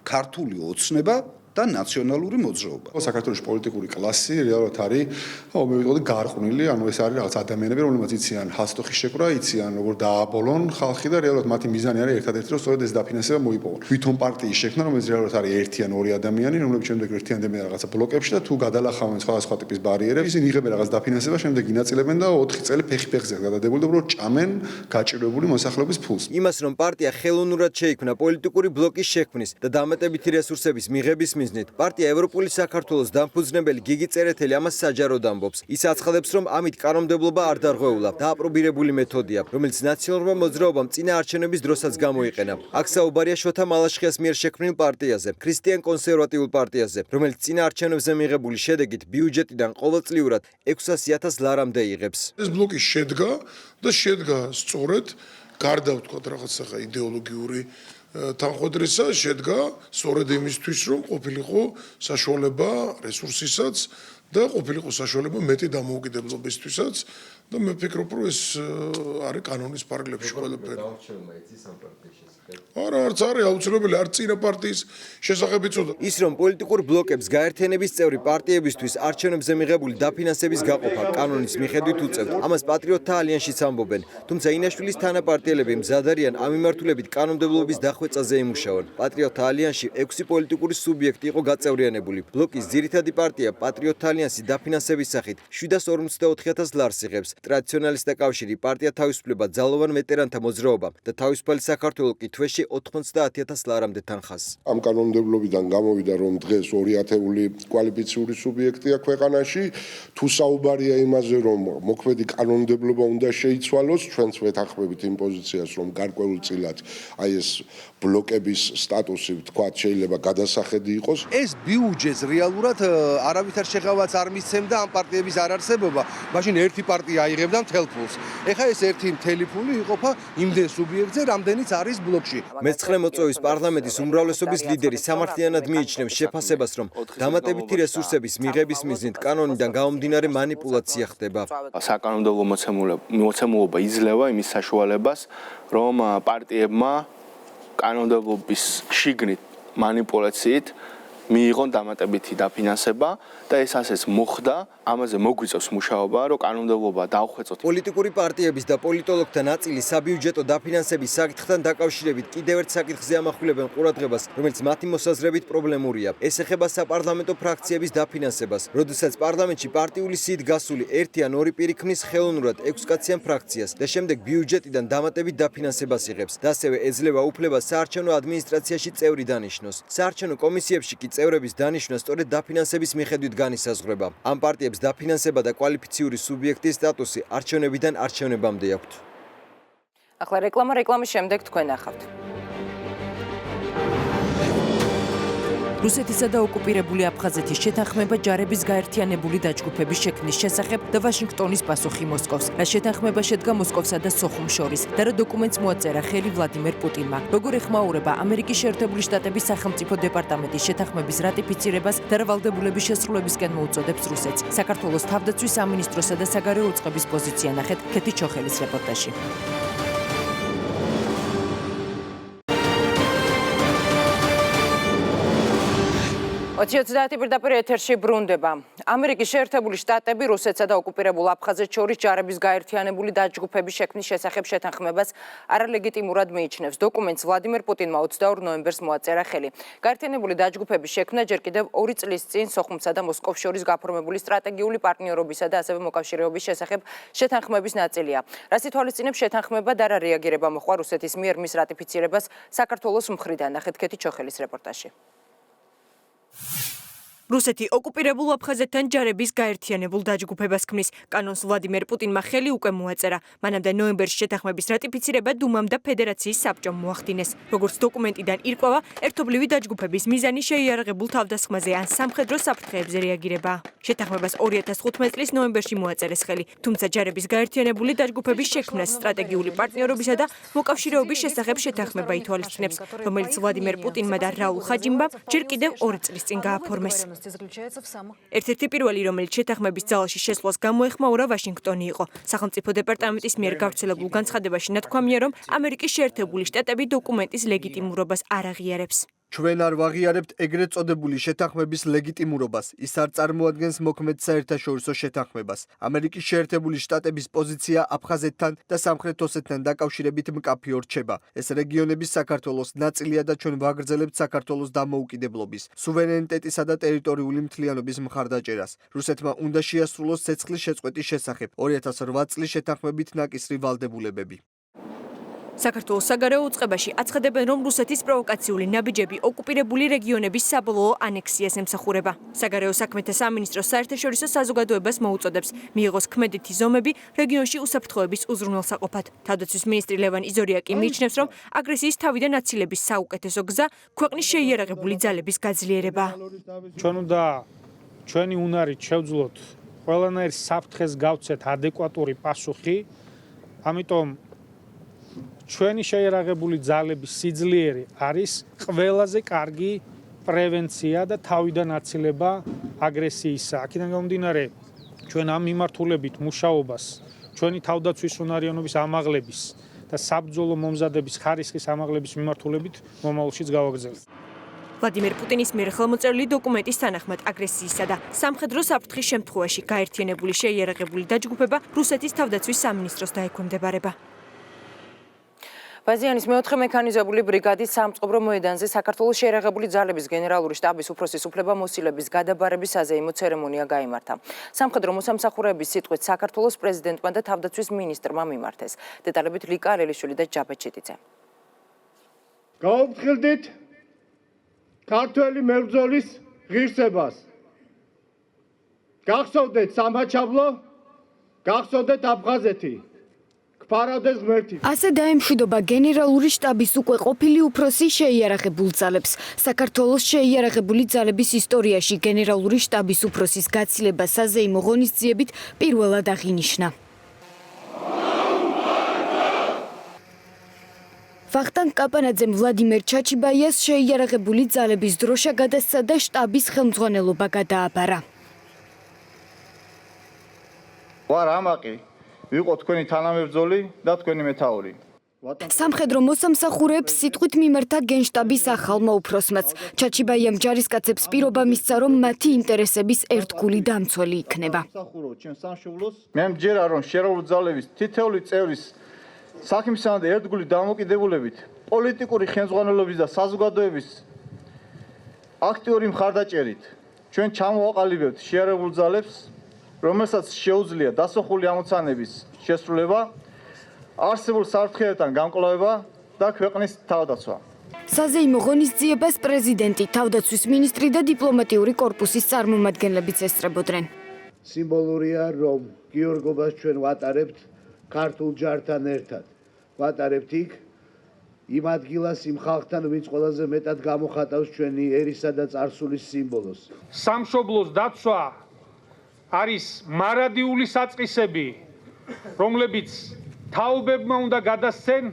Speaker 22: ქართული ოცნება და ნაციონალური მოძრაობა.
Speaker 21: საქართველოს პოლიტიკური კლასი რეალურად არის, მე ვიტყოდი გარყვნილი, ანუ ეს არის რაღაც ადამიანები, რომლებიც იციან ჰასტუხის შეკრა, იციან როგორ დააბოლონ ხალხი და რეალურად მათი მიზანი არის ერთადერთი, რომ სწორედ ეს დაფინანსება მოიპოვონ. თვითონ პარტიის შექმნა, რომელიც რეალურად არის ერთი ან ორი ადამიანი, რომლებიც შემდეგ ერთიანდებიან რაღაცა ბლოკებში და თუ გადალახავენ სხვადასხვა ტიპის ბარიერებს, ისინი იღებენ რაღაც დაფინანსება, შემდეგ ინაწილებენ და 4 წელი ფეხი-ფეხზე გადადებული და უბრალოდ ჭამენ გაჭირვებული მოსახლეობის ფულს.
Speaker 20: იმას, რომ პარტია ხელოვნურად შეიქმნა პოლიტიკური ბლოკის შექმნის და დამატებითი რესურსების მიღების მიზნით, პარტია ევროპული საქართველოს დამფუძნებელი გიგი წერეთელი ამას საჯაროდ ამბობს. ის აცხადებს, რომ ამით კანონმდებლობა არ დარღვეულა და აპრობირებული მეთოდია, რომელიც ნაციონალურმა მოძრაობამ წინა არჩევნების დროსაც გამოიყენა. აქ საუბარია შოთა მალაშხიას მიერ შექმნილ პარტიაზე, ქრისტიან კონსერვატიულ პარტიაზე, რომელიც წინა არჩევნებზე მიღებული შედეგით ბიუჯეტიდან ყოველწლიურად 600,000 ლარამდე იღებს.
Speaker 23: ეს ბლოკი შედგა სწორედ გარდა ვთქვათ რაღაცა იდეოლოგიური თანხმდრისა შედგა სწორედ იმისთვის, რომ ყოფილიყო საშუალება რესურსისაც და ყოფილიყო საშუალება მეტი დამოუკიდებლობისთვისაც და მე ვფიქრობ, რომ ეს არის კანონის პარალელებში ყველაფერი. არა, არც არის აუცილებელი, არც წინა პარტიის შესახებ იცოდა.
Speaker 20: ის რომ პოლიტიკურ ბლოკებს გაერთიანების წევრი პარტიებისთვის არჩევნებზე მიღებული დაფინანსების გაყოფა კანონის მიხედვით უწევთ. ამას პატრიოტთა ალიანსშიც ამბობენ. თუმცა ინაშვილის თანაპარტიელები მზად არიან ამ მიმართულებით კანონმდებლობის დახვეწაზე ემუშაონ. პატრიოტთა ალიანსში 6 პოლიტიკური სუბიექტი იყო გაწევრიანებული. ბლოკის ძირითადი პარტია პატრიოტთა ალიანსი დაფინანსების სახით 754,000 ლარს იღებს. ტრადიციონალისტთა კავშირი, პარტია თავისუფლება, ძალოვან ვეტერანთა მოძრაობა და თავისუფალი საქართველო კი თვეში 90,000 ლარამდე თანხას.
Speaker 23: ამ კანონმდებლობიდან გამოვიდა, რომ დღეს 2 ათეული კვალიფიციური სუბიექტია ქვეყანაში. თუ საუბარია იმაზე, რომ მოქმედი კანონმდებლობა უნდა შეიცვალოს, ჩვენც ვეთანხმებით იმ პოზიციას, რომ გარკვეულწილად აი ეს ბლოკების სტატუსი ვთქვათ შეიძლება გადასახედი იყოს.
Speaker 24: ეს ბიუჯეტს რეალურად არავითარ შეღავაც არ მისცემდა ამ პარტიების არარსებობა. მაშინ ერთი პარტია აიღებდა მთელ ფულს. ეხა ეს ერთი მთელი ფული იყოფა იმდენ სუბიექტზე, რამდენიც არის ბლოკში.
Speaker 20: მე-9 მოწვევის პარლამენტის უმრავლესობის ლიდერი სამართლიანად მიიჩნევს შეფასებას, რომ დამატებითი რესურსების მიღების მიზნით კანონიდან გამომდინარე манипуляცია ხდება.
Speaker 7: საკანონმდებლო მოცემულობა იძლევა იმის საშუალებას, რომ პარტიებმა კანონმდებლობის შიგნით манипуляციით მიიღონ დამატებითი დაფინანსება და ეს ასეც მოხდა, ამაზე მოგვიწევს მუშაობა, რომ კანონმდებლობა დაუხვეწოთ.
Speaker 20: პოლიტიკური პარტიების და პოლიტოლოგთა ნაწილი საბიუჯეტო დაფინანსების საკითხთან დაკავშირებით კიდევ ერთ საკითხზე ამახვილებენ ყურადღებას, რომელიც მათი მოსაზრებით პრობლემურია. ეს ეხება საპარლამენტო ფრაქციების დაფინანსებას. როდესაც პარლამენტში პარტიული სიით გასული ერთი ან ორი პირი ქმნის ხელოვნურად 6 კაციან ფრაქციას და შემდეგ ბიუჯეტიდან დამატებით დაფინანსებას იღებს და ასევე ეძლევა უფლებას საარჩევნო ადმინისტრაციაში წევრი დანიშნოს. საარჩევნო კომისიებში კი წევრების დანიშვნა სწორედ დაფინანსების მიხედვით განისაზღვრება. ამ პარტიებს დაფინანსება და კვალიფიციური სუბიექტის სტატუსი არჩევნებიდან არჩევნებამდე აქვთ.
Speaker 1: ახლა რეკლამის შემდეგ თქვენ ახავთ. რუსეთისა და ოკუპირებული აფხაზეთის შეთანხმება ჯარების გაერთიანებული დაჯგუფების შექმნის შესახებ და ვაშინგტონის პასუხი მოსკოვს. რა შეთანხმება შედგა მოსკოვსა და სოხუმს შორის და რა დოკუმენტს მოაწერა ხელი ვლადიმერ პუტინმა. როგორ ეხმაურება ამერიკის შეერთებული შტატების სახელმწიფო დეპარტამენტის შეთანხმების რატიფიცირებას და რა ვალდებულების შესრულებისკენ მოუწოდებს რუსეთს. საქართველოს თავდაცვის სამინისტროსა და საგარეო უწყების პოზიცია ნახეთ ქეთი ჩოხელის რეპორტაჟში. 20-30 პირდაპირ ეთერში ბრუნდება. ამერიკის შეერთებული შტატები რუსეთსა და ოკუპირებულ აფხაზეთს შორის ჯარების გაერთიანებული დაჯგუფების შექმნის შესახებ შეთანხმებას არალეგიტიმურად მიიჩნევს. დოკუმენტს ვლადიმერ პუტინმა 22 ნოემბერს მოაწერა ხელი. გაერთიანებული დაჯგუფების შექმნა ჯერ კიდევ 2 წლის წინ სოხუმსა და მოსკოვს შორის გაფორმებული სტრატეგიული პარტნიორობისა და ასევე მოკავშირეობის შესახებ შეთანხმების ნაწილია. რას ითვალისწინებს შეთანხმება და რა რეაგირება მოხდა რუსეთის მიერ მის რატიფიცირებას საქართველოს მხრიდან? ნახეთ ქეთი ჩოხელის რეპორტაჟში. რუსეთი ოკუპირებულ აფხაზეთთან ჯარების გაერთიანებულ დაჯგუფებას ქმნის. კანონს ვლადიმერ პუტინმა ხელი უკვე მოაწერა. მანამდე ნოემბერში შეთანხმების რატიფიცირება დუმამ და ფედერაციის საბჭომ მოახდინეს. როგორც დოკუმენტიდან ირკვევა, ერთობლივი დაჯგუფების მიზანი შეიარაღებულ თავდასხმაზე ან სამხედრო საფრთხეებზე რეაგირება. შეთანხმებას 2015 წლის ნოემბერში მოაწერეს ხელი, თუმცა ჯარების გაერთიანებული დაჯგუფების შექმნას სტრატეგიული პარტნიორობისა და მოკავშირეობის შესახებ შეთანხმება ითვალისწინებს, რომელიც ვლადიმერ პუტინმა და რაულ ხაჯიმბამ ჯერ კიდევ 2 წლის წინ გააფორმეს. ერთ-ერთი პირველი, რომელიც შეთანხმების ძალაში შესვლას გამოეხმაურა ვაშინგტონი იყო. სახელმწიფო დეპარტამენტის მიერ გავრცელებულ განცხადებაში ნათქვამია, რომ ამერიკის შეერთებული შტატები დოკუმენტის ლეგიტიმურობას არ აღიარებს.
Speaker 17: ჩვენ არ ვაღიარებთ ეგრეთ წოდებული შეთანხმების ლეგიტიმურობას. ის არ წარმოადგენს მოქმედ საერთაშორისო შეთანხმებას. ამერიკის შეერთებული შტატების პოზიცია აფხაზეთთან და სამხრეთ ოსეთთან დაკავშირებით მკაფიო რჩება. ეს რეგიონების საქართველოს ნაწილია და ჩვენ ვაგრძელებთ საქართველოს დამოუკიდებლობის, სუვერენიტეტისა და ტერიტორიული მთლიანობის მხარდაჭერას. რუსეთმა უნდა შეასრულოს ცეცხლის შეწყვეტის შესახებ 2008 წლის შეთანხმებით ნაკისრი ვალდებულებები. საქართველოს საგარეო უწყებაში აცხადებენ, რომ რუსეთის პროვოკაციული ნაბიჯები ოკუპირებული რეგიონების საბოლოო ანექსიას ემსახურება. საგარეო საქმეთა სამინისტრო საერთაშორისო საზოგადოებას მოუწოდებს მიიღოს ქმედითი ზომები რეგიონში უსაფრთხოების უზრუნველსაყოფად. თავდაცვის მინისტრი ლევან იზორია კი მიიჩნევს, რომ აგრესიის თავიდან აცილების საუკეთესო გზა ქვეყნის შეიარაღებული ძალების გაძლიერება.
Speaker 2: ჩვენ უნდა ჩვენი უნარით შევძლოთ ყველანაირ საფრთხეს გავცეთ ადეკვატური პასუხი, ამიტომ ჩვენი შეიარაღებული ძალების სიძლიერე არის ყველაზე კარგი პრევენცია და თავიდან აცილება აგრესიისა. აქედან გამომდინარე, ჩვენ ამ მიმართულებით მუშაობას, ჩვენი თავდაცვის უნარიანობის ამაღლების და საბრძოლო მომზადების ხარისხის ამაღლების მიმართულებით მომავალშიც გავაგრძელებთ.
Speaker 9: ვლადიმერ პუტინის მიერ ხელმოწერილი დოკუმენტის თანახმად აგრესიისა და სამხედრო საფრთხის შემთხვევაში გაერთიანებული შეიარაღებული დაჯგუფება რუსეთის თავდაცვის სამინისტროს დაექვემდებარება. ბაზიანის მეოთხე მექანიზებული ბრიგადის სამწყობრო მოედანზე საქართველოს შეიარაღებული ძალების გენერალური შტაბის უფროსის უფლებამოსილების გადაბარების საზეიმო ცერემონია გაიმართა. სამხედრო მოსამსახურეების სიტყვით საქართველოს პრეზიდენტმა და თავდაცვის მინისტრმა მიმართეს. დეტალებით ლიკა ლელიშვილი და ჯაბეთ ჩიტიძე.
Speaker 3: გავუფრთხილდით ქართველი მებრძოლის ღირსებას. გახსოვდეთ სამაჩაბლო, გახსოვდეთ აფხაზეთი.
Speaker 4: ასე დაემშვიდობა გენერალური შტაბის უკვე ყოფილი უფროსი შეიარაღებულ ძალებს. საქართველოს შეიარაღებული ძალების ისტორიაში გენერალური შტაბის უფროსის გაცილება საზეიმო ღონისძიებით პირველად აღინიშნა. ვახტანგ კაპანაძემ ვლადიმერ ჩაჩიბაიას შეიარაღებული ძალების დროშა გადასცა და შტაბის ხელმძღვანელობა გადააბარა.
Speaker 5: ვარ ამაყი ვიყო თქვენი თანამებრძოლი და თქვენი მეთაური.
Speaker 4: სამხედრო მოსამსახურეებს სიტყვით მიმართა გენშტაბის ახალმა უფროსმაც. ჩაჩიბაიამ ჯარისკაცებს პირობა მისცა, რომ მათი ინტერესების ერთგული დამცველი იქნება.
Speaker 5: მე მჯერა, რომ შერეული ძალების თითოეული წევრის საქმისა და ერთგული დამოკიდებულებით პოლიტიკური ხელმძღვანელობის და საზოგადოების აქტიური მხარდაჭერით ჩვენ ჩამოვაყალიბებთ შერეულ ძალებს, რომელსაც შეუძლია დასახული ამოცანების შესრულება, არსებულ საფრთხეებთან გამკლავება და ქვეყნის თავდაცვა.
Speaker 4: საზეიმო ღონისძიებას პრეზიდენტი, თავდაცვის მინისტრი და დიპლომატიური კორპუსის წარმომადგენლებიც ესწრებოდნენ.
Speaker 8: სიმბოლურია, რომ გიორგობას ჩვენ ვატარებთ ქართულ ჯართან ერთად. ვატარებთ იქ იმ ადგილას, იმ ხალხთან, ვინც ყველაზე მეტად გამოხატავს ჩვენი ერისა და წარსულის სიმბოლოს.
Speaker 2: სამშობლოს დაცვა არის მარადიული საწყისები, რომლებიც თაობებმა უნდა გადასცენ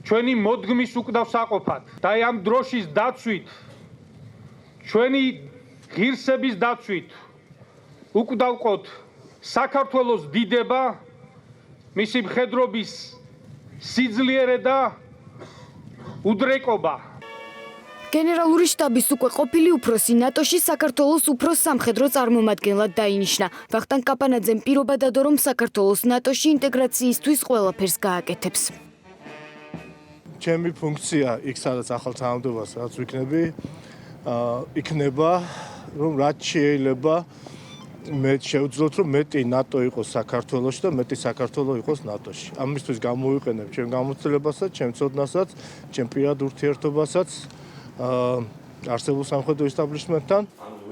Speaker 2: ჩვენი მოდგმის უკდავსაყოფად და ამ დროშის დაცვით, ჩვენი ღირსების დაცვით უკდავყოთ საქართველოს დიდება, მისი მხედრობის სიძლიერე და უდრეკობა.
Speaker 4: გენერალური შტაბის უკვე ყოფილი უფროსი ნატოში საქართველოს უფროს სამხედრო წარმომადგენლად დაინიშნა. ვახტანგ კაპანაძემ პირობა დადო, რომ საქართველოს ნატოში ინტეგრაციისთვის ყველაფერს გააკეთებს.
Speaker 24: ჩემი ფუნქცია იქ სადაც ახალ თანამდებობას რაც ვიქნები, იქნება რომ რაც შეიძლება მე შევძლოთ რომ მეტი ნატო იყოს საქართველოში და მეტი საქართველო იყოს ნატოში. ამისთვის გამოვიყენებ ჩემ გამოცდილებასაც, ჩემ ცოდნასაც, ჩემ პირად ურთიერთობასაც არსებულ სამხედრო ისტაბლიშმენტთან.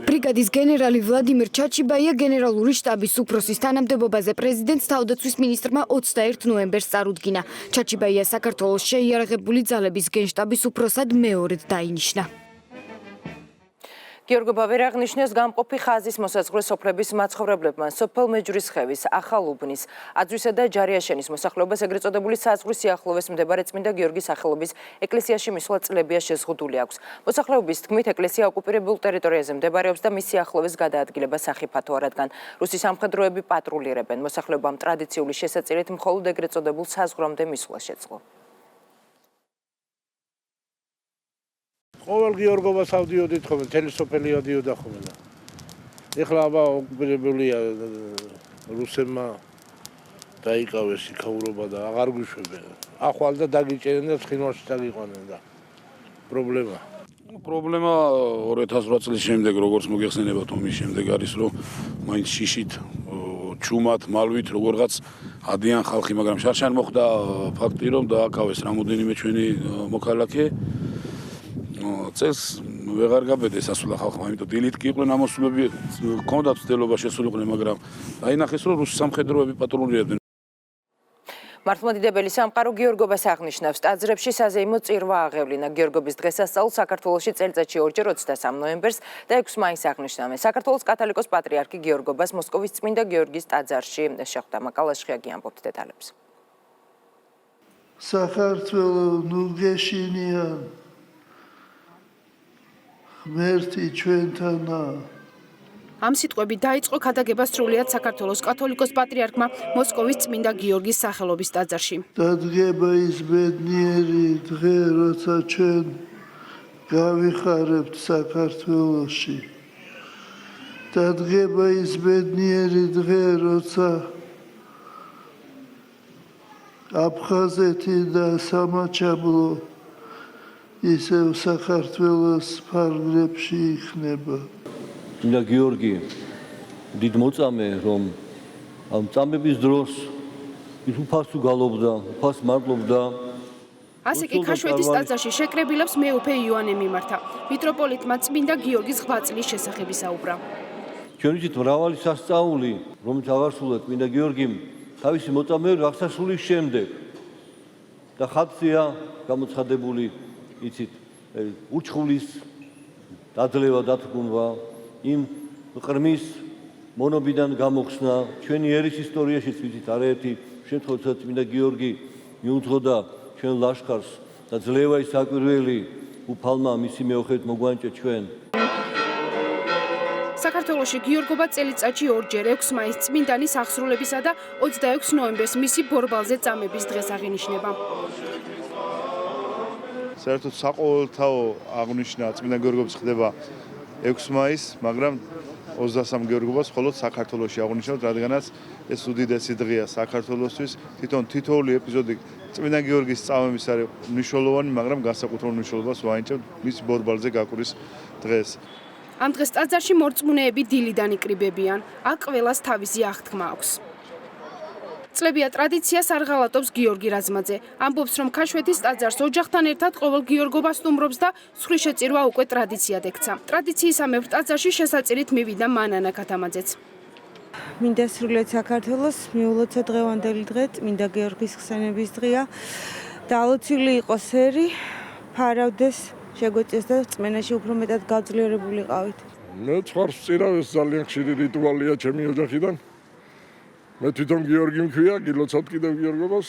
Speaker 4: ბრიგადის გენერალი ვლადიმერ ჩაჩიბაია გენერალური შტაბის უფროსის თანამდებობაზე პრეზიდენტს თავდაცვის მინისტრმა 21 ნოემბერს წარუდგინა. ჩაჩიბაია საქართველოს შეიარაღებული ძალების გენშტაბის უფროსად მეორედ დაინიშნა.
Speaker 1: გიორგო ბავერი აღნიშნეს გამყოფი ხაზის მოსაზღვრე სოფლების მაცხოვრებლებმა სოფელ მეჯვრისხევის, ახალ უბნის, აძვისა და ჯარიაშენის მოსახლეობას ეგრეთ წოდებული საზღვრის სიახლოვეს მდებარე წმინდა გიორგის სახელობის ეკლესიაში მისვლა წლებია შეზღუდული აქვს. მოსახლეობის თქმით, ეკლესია ოკუპირებულ ტერიტორიაზე მდებარეობს და მის სიახლოვეს გადაადგილება სახიფათოა, რადგან რუსი სამხედროები პატრულირებენ. მოსახლეობამ ტრადიციული შესაწირით მხოლოდ ეგრეთ წოდებულ საზღვრამდე მისვლა შეძლო.
Speaker 10: ყოველ გიორგობას ავდიოდით ხოლმე, მთელი სოფელი ავდიოდა ხოლმე. ეხლა აბა ოკუპირებულია რუსებმა დაიკავეს იქაურობა და აღარ გვიშვებენ. ახვალ და დაგიჭერენ და ცხინვალში დაგიყვანენ და პრობლემა.
Speaker 11: პრობლემა 2008 წლის შემდეგ, როგორც მოგეხსენებათ, ომის შემდეგ არის, რომ მაინც შიშით, ჩუმად, მალვით როგორღაც ადიან ხალხი, მაგრამ შარშან მოხდა ფაქტი, რომ დააკავეს რამოდენიმე ჩვენი მოქალაქე. წელს ვეღარ გაბედეს ასულა ხალხმა, იმიტომ დილით კი იყვნენ ამოსულები, ჰქონდათ ცდილობა შესულიყვნენ, მაგრამ დაინახეს, რომ რუსი სამხედროები პატრულირებდნენ.
Speaker 1: მართლმადიდებელი სამყარო გიორგობას აღნიშნავს. ტაძრებში საზეიმო წირვა აღევლინა. გიორგობის დღესასწაულს საქართველოში წელიწადში ორჯერ 23 ნოემბერს და 6 მაისს აღნიშნავენ. საქართველოს კათოლიკოს პატრიარქი გიორგობას მოსკოვის წმინდა გიორგის ტაძარში შეხვდა. მაკალაშხიაგი ამბობს დეტალებს.
Speaker 25: საქართველო ნუ გეშინია ღმერთი ჩვენთანა.
Speaker 26: ამ სიტყვები დაიწყო ქადაგება სრულიად საქართველოს კათოლიკოს პატრიარქმა მოსკოვის წმინდა გიორგის სახელობის ტაძარში.
Speaker 25: დადგება ის ბედნიერი დღე, როცა ჩვენ გავიხარებთ საქართველოში. დადგება ის ბედნიერი დღე, როცა აფხაზეთი და სამაჩაბლო ისევ საქართველოს ფარგლებში იქნება.
Speaker 27: წმინდა გიორგი დიდ მოწამე, რომ ამ წამების დროს ის უფალს უგალობდა, უფალს მადლობდა.
Speaker 26: ასე კი ქაშვეთის ტაძარში შეკრებილებს მეუფე იოანე მიმართა. მიტროპოლიტმა წმინდა გიორგის ღვაწლის შესახებ ისაუბრა.
Speaker 27: ჩვენ ვიცით მრავალი სასწაული, რომელიც აღასრულა წმინდა გიორგიმ თავისი მოწამეობის აღსასრულის შემდეგ და ხატია გამოცხადებული, იცით, ურჩხულის დაძლევა დათქმვა, იმ ყრმის მონობიდან გამოხსნა ჩვენი ერის ისტორიაშიც ვიცით არაერთი შემთხვევაში წმინდა გიორგი მიუძღოდა ჩვენ ლაშქარს და ძლევა ის საკვირველი უფალმა მისი მეოხედ მოგვანჭა ჩვენ.
Speaker 26: საქართველოში გიორგობა წელიწადში ორჯერ 6 მაისს წმინდანის აღსრულებისა და 26 ნოემბერს მისი ბორბალზე წამების დღეს აღინიშნება.
Speaker 6: საერთოდ საყოველთაო აღნიშნა წმინდა გიორგობის ხდება 6 მაისს, მაგრამ 23 გიორგობას მხოლოდ საქართველოში აღნიშნავთ, რადგანაც ეს უდიდესი დღეა საქართველოსთვის. თითოეული ეპიზოდი წმინდა გიორგის წამების არის მნიშვნელოვანი, მაგრამ განსაკუთრებულ მნიშვნელობას ვაინჭებთ მის ბორბალზე გაკვრის დღეს.
Speaker 26: ამ დღეს ტაძარში მორწმუნეები დილიდან იკრიბებიან. აქ ყველას თავისი აღთქმა აქვს. წლებია ტრადიციას არ ღალატობს გიორგი რაზმაძე. ამბობს, რომ ქაშვეთის ტაძარს ოჯახთან ერთად ყოველ გიორგობას სტუმრობს და ცხვრის შეწირვა უკვე ტრადიციად ექცა. ტრადიციისამებრ ტაძარში შესაწირით მივიდა მანანა ქათამაძეც.
Speaker 12: მინდა სრულიად საქართველოს მიულოცა დღევანდელი დღე, წმინდა გიორგის ხსენების დღეა. დაალოცილი იყოს ერი, ფარავდეს, შეგვეწიოს და წმენაში უფრო მეტად გაძლიერებულიყავით.
Speaker 13: მე ცხვარს ვწირავ, ეს ძალიან ხშირი რიტუალია ჩემი ოჯახიდან. მე თვითონ გიორგი მქვია, გილოცავთ კიდევ გიორგობას.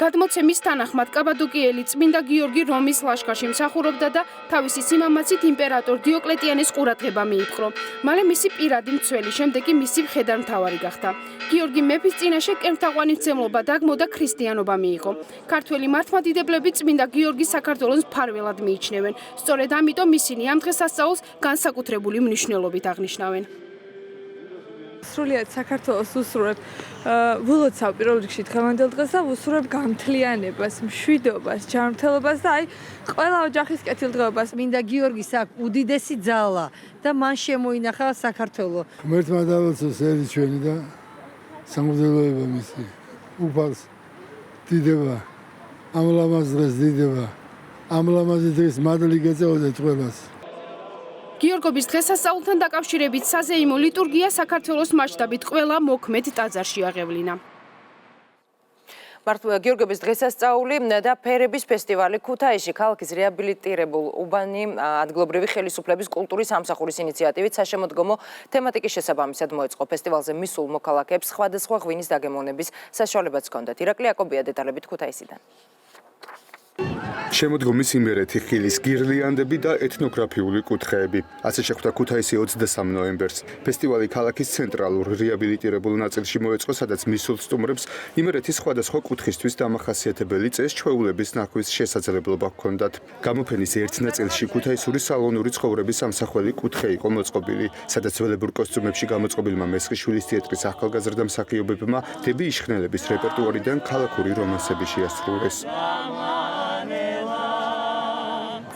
Speaker 26: გადმოცემის თანახმად კაბადოკიელი წმინდა გიორგი რომის ლაშქარში მსახურობდა და თავისი სიმამაცით იმპერატორ დიოკლეტიანეს ყურადღება მიიპყრო. მალე მისი პირადი მცველი, შემდეგ კი მისი მხედართმთავარი გახდა. გიორგი მეფის წინაშე კერმთაყვანისმცემლობა დაგმო და ქრისტიანობა მიიღო. ქართველი მართლმადიდებლები წმინდა გიორგის საქართველოს მფარველად მიიჩნევენ. სწორედ ამიტომ ისინი ამ დღესასწაულს განსაკუთრებული მნიშვნელობით აღნიშნავენ.
Speaker 14: სრულიად საქართველოს უსურვებ ვილოცავ პირველ რიგში დღევანდელ დღეს და ვუსურვებ გამთლიანებას, მშვიდობას, ჯანმრთელობას და აი ყველა ოჯახის კეთილდღეობას.
Speaker 15: მინდა გიორგის აქვს უდიდესი ძალა და მან შემოინახა საქართველო.
Speaker 25: ღმერთმა დავაცოს ერი ჩვენი და სამღვდელოება მისი. უფალს დიდება, ამ ლამაზ დღეს დიდება, ამ ლამაზ დღეს მადლი გეწეოდეთ ყველას.
Speaker 26: გიორგობის დღესასწაულთან დაკავშირებით საზეიმო ლიტურგია საქართველოს მასშტაბით ყველა მოქმედ ტაძარში აღევლინა.
Speaker 1: მართლა გიორგობის დღესასწაული და ფერების ფესტივალი ქუთაისში ქალაქის რეაბილიტირებულ უბანი ადგილობრივი ხელისუფლების კულტურის სამსახურის ინიციატივით საშემოდგომო თემატიკის შესაბამისად მოეწყო. ფესტივალზე მისულ მოქალაქეებს სხვადასხვა ღვინის დაგემოვნების საშუალებაც ჰქონდათ. ირაკლი აკობია დეტალებით ქუთაისიდან.
Speaker 16: შემოდგომის იმერეთი, ხილის გირლიანდები და ეთნოგრაფიული კუთხეები. ასე შეხვდა ქუთაისი 23 ნოემბერს. ფესტივალი ქალაქის ცენტრალურ რეაბილიტირებულ ნაწილში მოეწყო, სადაც მისულ სტუმრებს იმერეთის სხვადასხვა კუთხისთვის დამახასიათებელი წეს-ჩვეულების ნახვის შესაძლებლობა ჰქონდათ. გამოფენის ერთ ნაწილში ქუთაისური სალონური ცხოვრების სამსახველი კუთხე იყო მოწყობილი, სადაც ველებურ კოსტუმებში გამოწყობილმა მესხიშვილის თეატრის ახალგაზრდა მსახიობებმა დები იშხნელების რეპერტუარიდან ქალაქური რომანსები შეასრულეს.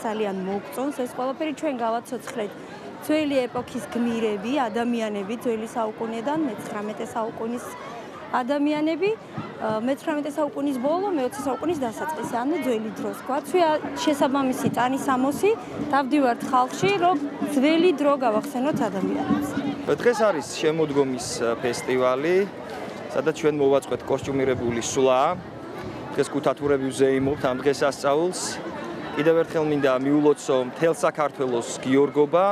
Speaker 18: ძალიან მოგწონს ეს ყველაფერი, ჩვენ გავაცოცხლეთ ძველი ეპოქის გმირები, ადამიანები ძველი საუკუნიდან, მე-19 საუკუნის ადამიანები, მე-19 საუკუნის ბოლო, მე-20 საუკუნის დასაწყისი, ანუ ძველი დროს გვაქვს შესაბამისი ტანისამოსი, დავდივართ ხალხში, რომ ძველი დრო გავახსენოთ ადამიანებს.
Speaker 28: დღეს არის შემოდგომის ფესტივალი, სადაც ჩვენ მოვაწყეთ კოსტიუმირებული სვლა. დღეს ქუთათურები ვზეიმობთ ამ დღესასწაულს. კიდევ ერთხელ მინდა მიულოცო მთელ საქართველოს გიორგობა.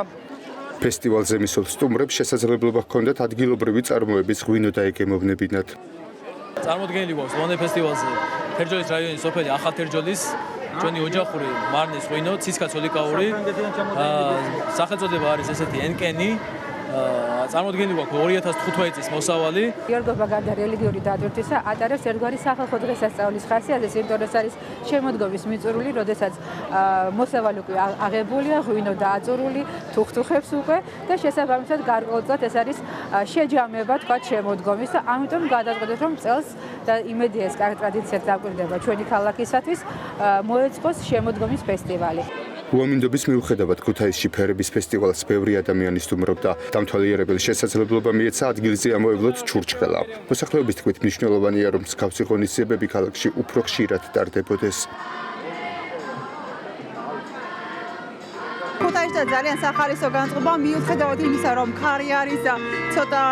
Speaker 16: ფესტივალზე მისულ სტუმრებს შესაძლებლობა ჰქონდათ ადგილობრივი წარმოების ღვინო დაეგემოვნებინათ.
Speaker 29: წარმოდგენილი გვაქვს ლონე ფესტივალზე თერჯოლის რაიონის სოფელი ახალთერჯოლის ჩვენი ოჯახური მარნის ღვინო, ციცქა-ცოლიკაური. სახელწოდება არის ესეთი ენკენი. წარმოდგენილი გვაქვს 2015 წლის მოსავალი.
Speaker 30: გიორგობა გარდა რელიგიური დატვირთვისა ატარებს ერთგვარი სახალხო დღესასწაულის ხასიათზე, იმიტომ რომ ეს არის შემოდგომის მიწურული, როდესაც მოსავალი უკვე აღებულია, ღვინო დააწურული, თუხთუხებს უკვე და შესაბამისად გარკვეულწილად ეს არის შეჯამება თქვა შემოდგომის და ამიტომ გადავწყვეტეთ რომ წელს და იმედია ეს კარგი ტრადიციად დაგვირდება ჩვენი ქალაქისათვის მოეწყოს შემოდგომის ფესტივალი.
Speaker 16: უამინდობის მიუხედავად ქუთაისში ფერების ფესტივალს ბევრი ადამიანი სტუმრობდა. დამთვალიერებელი შესაძლებლობა მიეცა ადგილზე ამოევლოთ ჩურჩხელა. მოსახლეობის თქმით მნიშვნელოვანია, რომ მსგავსი ღონისძიებები ქალაქში უფრო ხშირად ტარდებოდეს.
Speaker 31: ქუთაისში ძალიან სახალისო განწყობა, მიუხედავად იმისა, რომ ქარი არის და ცოტა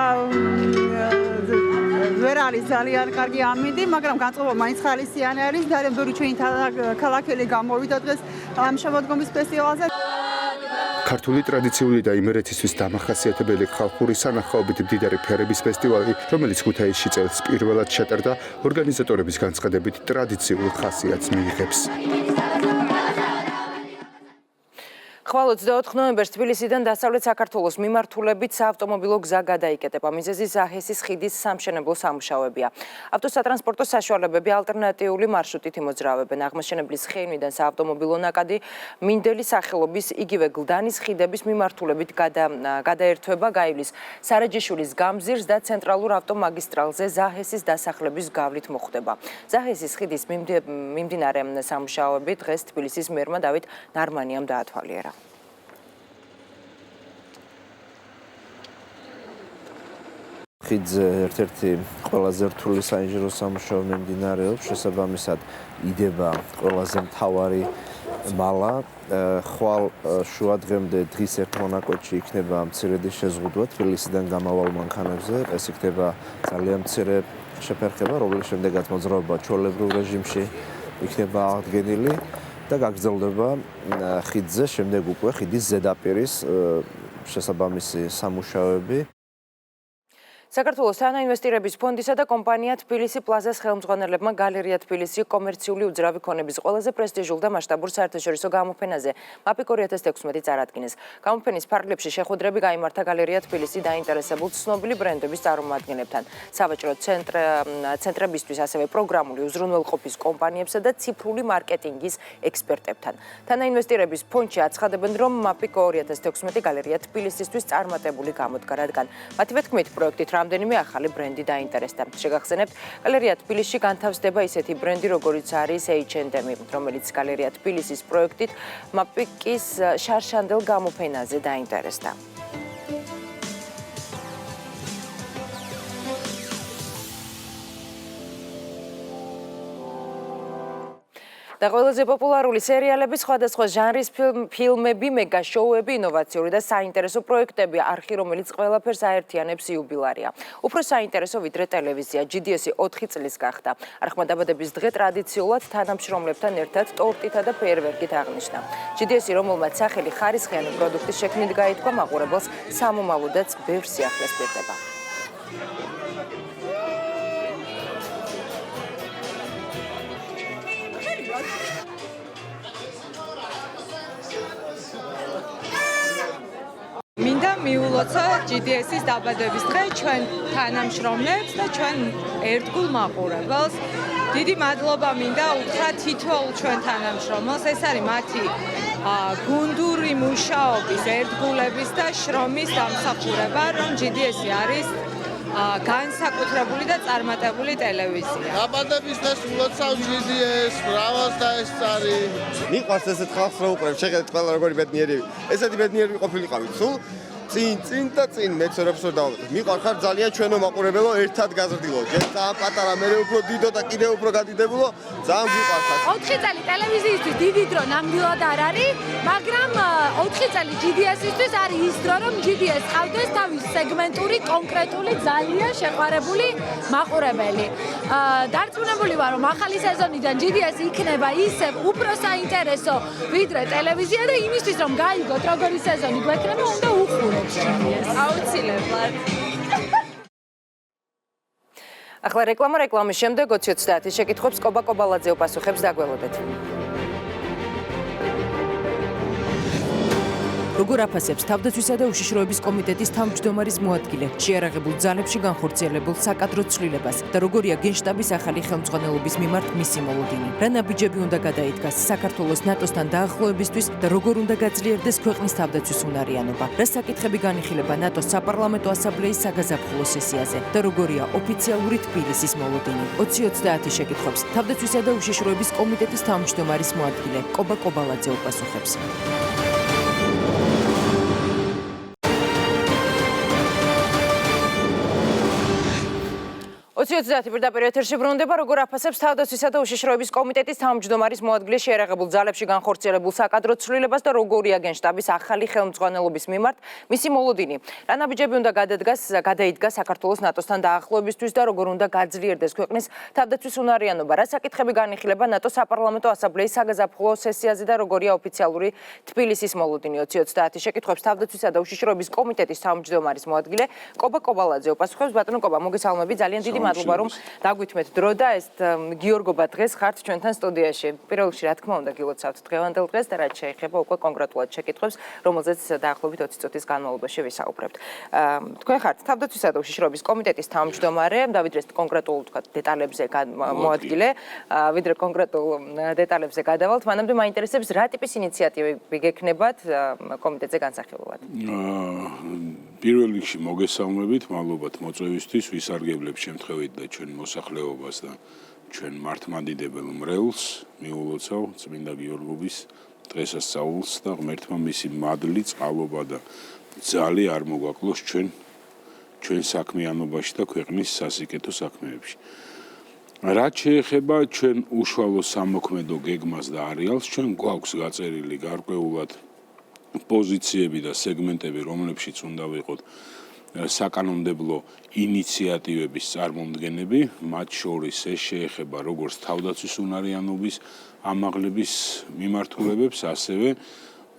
Speaker 31: ვერ არის ძალიან კარგი ამინდი, მაგრამ განწყობა მაინც ხალისიანი არის. ძალიან ბევრი ჩვენი ქალაქელი გამოვიდა დღეს ამ შემოდგომის ფესტივალზე.
Speaker 16: ქართული ტრადიციული და იმერეთისთვის დამახასიათებელი ხალხური სანახაობით მდიდარი ფერების ფესტივალი, რომელიც ქუთაისში წელს პირველად ჩატარდა, ორგანიზატორების განცხადებით ტრადიციულ ხასიათს მიიღებს.
Speaker 1: ხვალ 24 ნოემბერს თბილისიდან დასავლეთ საქართველოს მიმართულებით საავტომობილო გზა გადაიკეტება. მიზეზი ზაჰესის ხიდის სამშენებლო სამუშაოებია. ავტოსატრანსპორტო საშუალებები ალტერნატიული მარშრუტით იმოძრავებენ. აღმაშენებლის ხეივნიდან საავტომობილო ნაკადი მინდელი სახელობის იგივე გლდანის ხიდების მიმართულებით გადაერთვება გაივლის სარაჯიშვილის გამზირს და ცენტრალურ ავტომაგისტრალზე ზაჰესის დასახლების გავლით მოხდება. ზაჰესის ხიდის მიმდინარე სამუშაოები დღეს თბილისის მერმა დავით ნარმანიამ დაათვალიერა.
Speaker 3: ხიდზე ერთ-ერთი ყველაზე რთული საინჟინრო სამუშაო მიმდინარეობს, შესაბამისად იდება ყველაზე მთავარი მალა. ხვალ შუა დღემდე დღის ერთ მონაკვეთში იქნება მცირედი შეზღუდვა თბილისიდან გამავალ მანქანებზე. ეს იქნება ძალიან მცირე შეფერხება, რომლის შემდეგაც მოძრაობა ჩვეულებრივ რეჟიმში იქნება აღდგენილი და გაგრძელდება ხიდზე, შემდეგ უკვე ხიდის ზედაპირის შესაბამისი სამუშაოები.
Speaker 1: საქართველოს თანაინვესტირების ფონდისა და კომპანია თბილისი პლაზას ხელმძღვანელებმა გალერეა თბილისი კომერციული უძრავი ქონების ყველაზე პრესტიჟულ და მასშტაბურ საერთაშორისო გამოფენაზე MAPIC 2016 წარადგინეს. გამოფენის ფარგლებში შეხვედრები გაიმართა გალერეა თბილისი დაინტერესებულ ცნობილი ბრენდების წარმომადგენლებთან, სავაჭრო ცენტრებისთვის, ასევე პროგრამული უზრუნველყოფის კომპანიებსა და ციფრული მარკეტინგის ექსპერტებთან. თანაინვესტირების ფონდში აცხადებენ, რომ MAPIC 2016 გალერეა თბილისისთვის წარმატებული გამოდგა, რადგან მათივე თქმით პროექტით რამდენიმე ახალი ბრენდი დაინტერესდა. შეგახსენებთ, გალერეა თბილისში განთავსდება ისეთი ბრენდი, როგორიც არის H&M, რომელიც გალერეა თბილისის პროექტით MAPIC-ის შარშანდელ გამოფენაზე დაინტერესდა. და ყველაზე პოპულარული სერიალები, სხვადასხვა ჟანრის ფილმები, მეგა შოუები, ინოვაციური და საინტერესო პროექტები, არხი, რომელიც ყველაფერს აერთიანებს იუბილარია. უფრო საინტერესო ვიდრე ტელევიზია, GDS 4 წლის გახდა. არხმა დაბადების დღე ტრადიციულად თანამშრომლებთან ერთად ტორტითა და ფეიერვერკით აღნიშნა. GDS, რომელმაც სახელი ხარისხიანი პროდუქტის შექმნით გაითქვა, მაყურებელს სამომავლოდაც ბევრ სიახლეს პირდება.
Speaker 5: მინდა მიულოცა GDS-ის დაბადების დღე ჩვენ თანამშრომლებს და ჩვენ ერთგულ მაყურებელს. დიდი მადლობა მინდა უთხრა თითოეულ ჩვენ თანამშრომელს. ეს არის მათი გუნდური მუშაობის, ერთგულების და შრომის დამსახურება, რომ GDS-ი არის განსაკუთრებული და წარმატებული ტელევიზია.
Speaker 7: დაბადების დღეს ულოცავ GDS, ბრავოს და ეს არის.
Speaker 8: მიყვარს ესეთ ხალხს რო უყურებ, შეხედეთ ყველა როგორი ბედნიერი. ესეთი ბედნიერი ყოფილიყავით სულ. წინ და წინ მეცნიერებს რო დავუყოთ. მიყვარ ხარ ძალიან ჩვენო მაყურებელო, ერთად გაზრდილო. ჯერ ძალიან პატარა, მერე უფრო დიდო და კიდევ უფრო გადიდებულო. ძალიან მიყვარს ხარ.
Speaker 9: 4 წელი ტელევიზიისთვის დიდი დრო ნამდვილად არ არის, მაგრამ 4 წელი GDS-ისთვის არის ის დრო, რომ GDS ყავდეს თავის სეგმენტური, კონკრეტული, ძალიან შეყვარებული მაყურებელი. დარწმუნებული ვარ, რომ ახალი სეზონიდან GDS იქნება ისევ უფრო საინტერესო ვიდრე ტელევიზია და იმისთვის, რომ გაიგოთ როგორი სეზონი გვექნება, უნდა უყუროთ. აუცილებლად.
Speaker 1: ახლა რეკლამის შემდეგ 2030 შეკითხვებს კობა კობალაძე უპასუხებს, დაგველოდეთ. როგორ აფასებს თავდაცვისა და უშიშროების კომიტეტის თავმჯდომარის მოადგილე შეიარაღებულ ძალებში განხორციელებულ საკადრო ცვლილებას და როგორია გენშტაბის ახალი ხელმძღვანელობის მიმართ მისი მოლოდინი. რა ნაბიჯები უნდა გადაიდგას საქართველოს ნატოსთან დაახლოებისთვის და როგორ უნდა გაძლიერდეს ქვეყნის თავდაცვის უნარიანობა. რა საკითხები განიხილება ნატოს საპარლამენტო ასამბლეის საგაზაფხულო სესიაზე და როგორია ოფიციალური თბილისის მოლოდინი. 2030 შეკითხვებს თავდაცვისა და უშიშროების კომიტეტის თავმჯდომარის მოადგილე კობა კობალაძე უპასუხებს. 2030 პირდაპირ ეთერში ბრუნდება, როგორ აფასებს თავდაცვისა და უშიშროების კომიტეტის თავმჯდომარის მოადგილე შეიარაღებულ ძალებში განხორციელებულ საკადრო ცვლილებას და როგორია გენშტაბის ახალი ხელმძღვანელობის მიმართ მისი მოლოდინი. რა ნაბიჯები უნდა გადაიდგას საქართველოს ნატოსთან დაახლოებისთვის და როგორ უნდა გაძლიერდეს ქვეყნის თავდაცვის უნარიანობა. რა საკითხები განიხილება ნატოს საპარლამენტო ასამბლეის საგაზაფხულო სესიაზე და როგორია ოფიციალური თბილისის მოლოდინი. 2030 შეკითხვებს თავდაცვისა და უშიშროების კომიტეტის თავმჯდომარის მოადგილე კობა კობალაძე უპასუხებს. ბატონო კობა, მოგესალმები, ძალიან დიდი მადლობა მადლობა რომ დაგვითმეთ დრო და ეს გიორგობა დღეს ხართ ჩვენთან სტუდიაში. პირველ რიგში რა თქმა უნდა გილოცავთ დღევანდელ დღეს და რაც შეეხება უკვე კონკრეტულად შეკითხვებს, რომელზეც დაახლოებით 20 წუთის განმავლობაში ვისაუბრებთ. თქვენ ხართ თავდაცვისა და უშიშროების კომიტეტის თავმჯდომარე, დავით რეს კონკრეტულ თქვა დეტალებზე მოადგილე, ვიდრე კონკრეტულ დეტალებზე გადავალთ, მანამდე მაინტერესებს რა ტიპის ინიციატივები გექნებათ კომიტეტზე განსახილულად.
Speaker 2: პირველ რიგში მოგესალმებით, მადლობთ მოწვევისთვის, ვისარგებლებ შემთხვევით და ჩვენ მოსახლეობას და ჩვენ მართლმადიდებელ მრევლს მიულოცავ წმინდა გიორგობის დღესასწაულს და ღმერთმა მისი მადლი, წყალობა და ძალი არ მოგვაკლოს ჩვენ საქმიანობაში და ქვეყნის სასიკეთო საქმეებში. რაც შეეხება ჩვენ უშუალო სამოქმედო გეგმას და არეალს, ჩვენ გვაქვს გაწერილი გარკვეულად პოზიციები და სეგმენტები, რომლებშიც უნდა ვიყოთ საკანონმდებლო ინიციატივების წარმომადგენები, მათ შორის ეს შეეხება როგორც თავდაცვის უნარიანობის ამაღლების მიმართულებებს, ასევე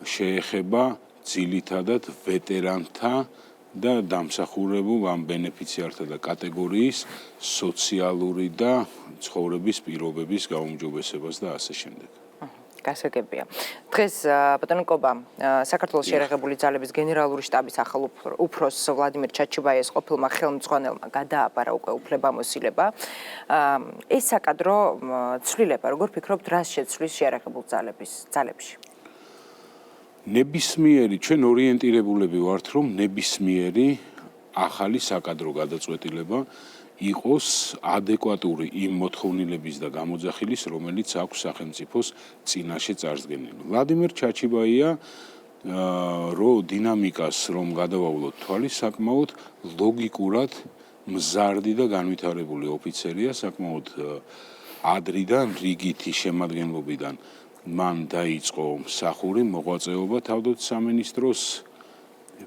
Speaker 2: შეეხება ძირითადად ვეტერანთა და დამსახურებულ ამ ბენეფიციართა და კატეგორიის სოციალური და ცხოვრების პირობების გაუმჯობესებას და ასე შემდეგ.
Speaker 1: გასაგებია. დღეს ბატონო კობა, საქართველოს შერეღებული ძალების გენერალური შტაბის ახალ უფროს ვლადიმერ ჩაჩიბაიას ყოფილმა ხელმძღვანელმა გადააბარა უკვე უფლებამოსილება. ეს საკადრო ცვლილება, როგორ ფიქრობთ, რას შეცვლის შერეღებულ ძალებში?
Speaker 2: ნებისმიერი, ჩვენ ორიენტირებულები ვართ, რომ ნებისმიერი ახალი საკადრო გადაწყვეტილება იყოს ადეკვატური იმ მოთხოვნილების და გამოძახილის, რომელიც აქვს სახელმწიფოს წინაშე წარსდგენილი. ვლადიმერ ჩაჩიბაია რო დინამიკას რომ გადავავლოთ თვალის, საკმაოდ ლოგიკურად მზარდი და განვითარებული ოფიცერია, საკმაოდ ადრიდან რიგითი შემადგენლობიდან მან დაიწყო მსახური მოღვაწეობა თავდაცვის სამინისტროს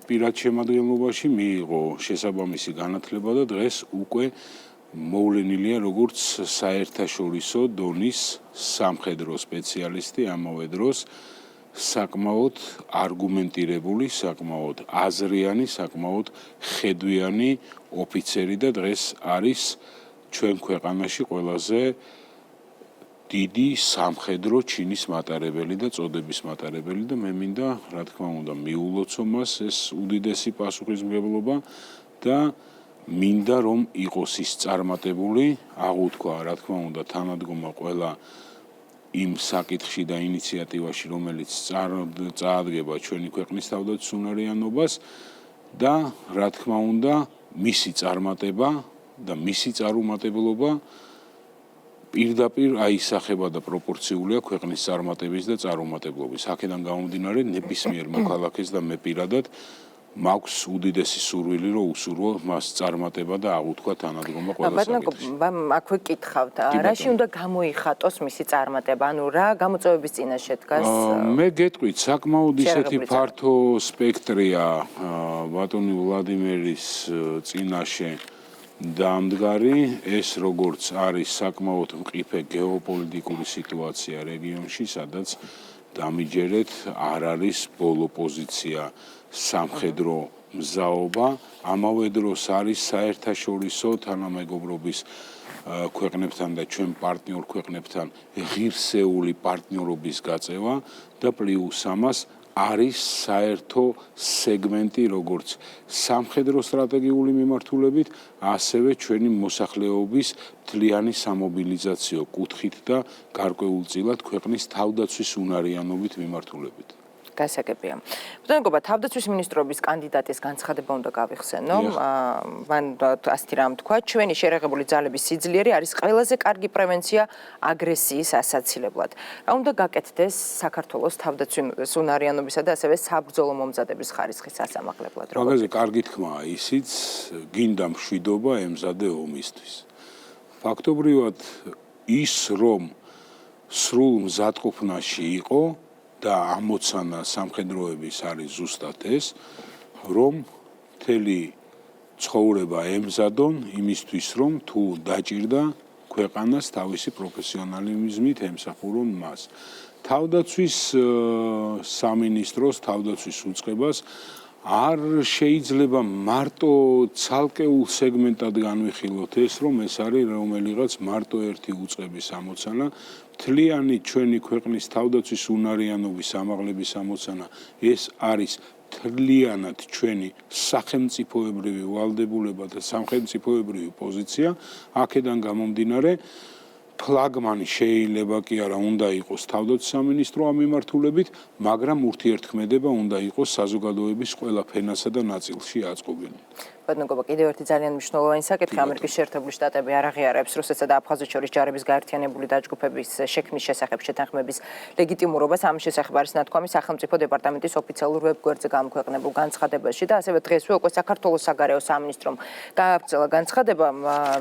Speaker 2: პირად შემადგენლობაში, მიიღო შესაბამისი განათლება და დღეს უკვე მოვლენილია როგორც საერთაშორისო დონის სამხედრო სპეციალისტი, ამავე დროს საკმაოდ არგუმენტირებული, საკმაოდ აზრიანი, საკმაოდ ხედვიანი ოფიცერი და დღეს არის ჩვენ ქვეყანაში ყველაზე დიდი სამხედრო ჩინის მატარებელი და წოდების მატარებელი და მე მინდა, რა თქმა უნდა, მიულოცო მას ეს უდიდესი პასუხისმგებლობა და მინდა რომ იყოს ის წარმატებული, აღუთქვა, რა თქმა უნდა, თანადგომა ყველა იმ საკითხში და ინიციატივაში, რომელიც წაადგება ჩვენი ქვეყნის თავდაცვის უნარიანობას და რა თქმა უნდა, მისი წარმატება და მისი წარუმატებლობა პირდაპირ აისახება და პროპორციულია ქვეყნის წარმატების და წარუმატებლობის. აქედან გამომდინარე, ნებისმიერ მოქალაქეს და მე პირადად მაქვს უდიდესი სურვილი, რომ უსურვო მას წარმატება და აღუთქვა თანადგომა ყველა საკითხში.
Speaker 1: აქვე კითხავთ, რაში უნდა გამოიხატოს მისი წარმატება, ანუ რა გამოწვევების წინაშე დგას?
Speaker 2: მე გეტყვით, საკმაოდ ისეთი ფართო სპექტრია ბატონი ვლადიმერის წინაშე დამდგარი, ეს როგორც არის საკმაოდ მყიფე გეოპოლიტიკური სიტუაცია რეგიონში, სადაც დამიჯერეთ არ არის ბოლო პოზიცია სამხედრო მზაობა, ამავე დროს არის საერთაშორისო თანამეგობრობის ქვეყნებთან და ჩვენ პარტნიორ ქვეყნებთან ღირსეული პარტნიორობის გაწევა და პლუს ამას არის საერთო სეგმენტი როგორც სამხედრო სტრატეგიული მიმართულებით, ასევე ჩვენი მოსახლეობის მთლიანი სამობილიზაციო კუთხით და გარკვეულწილად ქვეყნის თავდაცვის უნარიანობით მიმართულებით.
Speaker 1: გასაგებია. ბატონო კობა, თავდაცვის მინისტრობის კანდიდატის განცხადება უნდა გავიხსენო. მან ასეთი რამ თქვა, ჩვენი შერეღებული ძალების სიძლიერე არის ყველაზე კარგი პრევენცია აგრესიის ასაცილებლად. რა უნდა გაკეთდეს საქართველოს თავდაცვის უნარიანობისა და ასევე საბრძოლო მომზადების ხარისხის ასამაღლებლად?
Speaker 2: მაგაზე კარგი თქმაა ისიც, გინდა მშვიდობა, ემზადე ომისთვის. ფაქტობრივად ის რომ სრულ მზადყოფნაში იყო და ამოცანა სამხედროების არის ზუსტად ეს, რომ მთელი ცხოვრება ემზადონ იმისთვის, რომ თუ დაჭირდა ქვეყანას თავისი პროფესიონალიზმით ემსახურონ მას. თავდაცვის სამინისტროს თავდაცვის უწყებას არ შეიძლება მარტო ცალკეულ სეგმენტად განვიხილოთ ეს, რომ ეს არის რომელიღაც მარტო ერთი უწყების ამოცანა, მთლიანი ჩვენი ქვეყნის თავდაცვის უნარიანობის ამაღლების ამოცანა, ეს არის მთლიანად ჩვენი სახელმწიფოებრივი ვალდებულება და სახელმწიფოებრივი პოზიცია, აქედან გამომდინარე ფლაგმანი შეიძლება კი არა უნდა იყოს თავდაცვის სამინისტრო ამ მიმართულებით, მაგრამ ურთიერთქმედება უნდა იყოს საზოგადოების ყველა ფენასა და ნაწილში აწყობილი.
Speaker 1: ბატონო, კიდევ ერთი ძალიან მნიშვნელოვანი საკითხი ამერიკის შეერთებული შტატები არ აღიარებს რუსეთსა და აფხაზეთს შორის ჯარების გაერთიანებული დაჯგუფების შექმნის შესახებ შეთანხმების ლეგიტიმურობას. ამის შესახებ არის ნათქვამი სახელმწიფო დეპარტამენტის ოფიციალურ ვებგვერდზე გამოქვეყნებულ განცხადებაში და ასევე დღესვე უკვე საქართველოს საგარეო სამინისტრომ გააგრძელა განცხადება.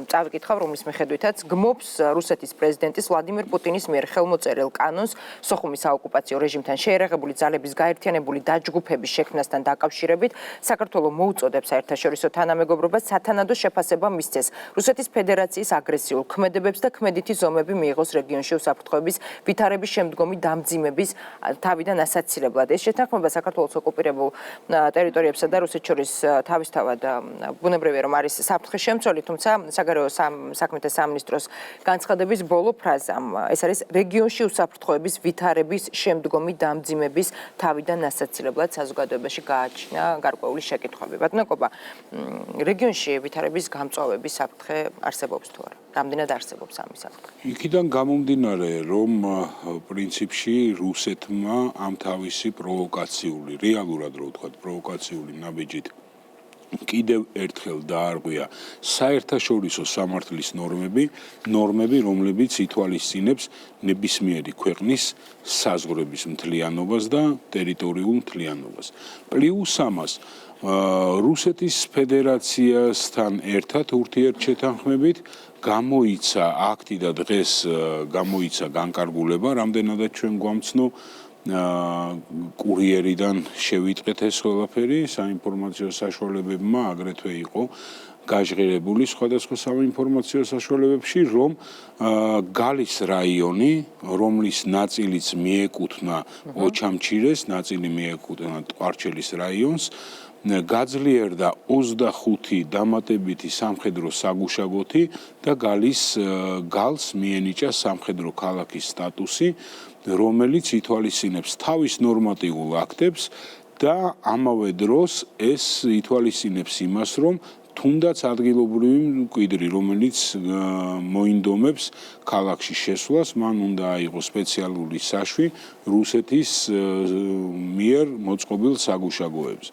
Speaker 1: წავიკითხავ, რომლის მიხედვითაც გმობს რუსეთის პრეზიდენტის ვლადიმერ პუტინის მიერ ხელმოწერილ კანონს სოხუმის საოკუპაციო რეჟიმთან შეერაღებული ძალების გაერთიანებული დაჯგუფების შექმნასთან დაკავშირებით საქართველოს მოუწოდებს საერთაშორისო თანამეგობრობას სათანადო შეფასება მისცეს რუსეთის ფედერაციის აგრესიულ ქმედებებს და ქმედითი ზომები მიიღოს რეგიონში უსაფრთხოების ვითარების შემდგომი დამძიმების თავიდან ასაცილებლად. ეს შეთანხმება საქართველოს ოკუპირებულ ტერიტორიებსა და რუსეთს შორის თავისთავად ბუნებრივია რომ არის საფრთხის შემცველი, თუმცა საგარეო საქმეთა სამინისტროს განცხადების ბოლო ფრაზამ ეს არის რეგიონში უსაფრთხოების ვითარების შემდგომი დამძიმების თავიდან ასაცილებლად საზოგადოებაში გააჩინა გარკვეული შეკითხვები. ბატონო კობა, რეგიონში ვითარების გამწვავების საფრთხე არსებობს თუ არა? რამდენად არსებობს ამის საფრთხე?
Speaker 2: იქიდან გამომდინარე, რომ პრინციპში რუსეთმა ამ თავისი პროვოკაციული, რეალურად რო ვთქვათ, პროვოკაციული ნაბიჯით კიდევ ერთხელ დაარღვია საერთაშორისო სამართლის ნორმები, რომლებიც ითვალისწინებს ნებისმიერი ქვეყნის საზღვრების მთლიანობას და ტერიტორიულ მთლიანობას. პლუს ამას რუსეთის ფედერაციასთან ერთად ურთიერთშეთანხმებით გამოიცა აქტი და დღეს გამოიცა განკარგულება, რამდენადაც ჩვენ გვამცნო კურიერიდან შევიტყეთ ეს ყველაფერი, საინფორმაციო საშუალებებმა აგრეთვე იყო გაჟღერებული სხვადასხვა საინფორმაციო საშუალებებში, რომ გალის რაიონი, რომლის ნაწილიც მიეკუთვნა ოჩამჩირეს, ნაწილი მიეკუთვნა ტყვარჩელის რაიონს, გაძლიერდა 25 დამატებითი სამხედრო საგუშაგოთი და გალს მიენიჭა სამხედრო ქალაქის სტატუსი, რომელიც ითვალისწინებს თავის ნორმატიულ აქტებს და ამავე დროს ეს ითვალისწინებს იმას, რომ თუნდაც ადგილობრივი მკვიდრი, რომელიც მოინდომებს ქალაქში შესვლას, მან უნდა აიღოს სპეციალური საშვი რუსეთის მიერ მოწყობილ საგუშაგოებს.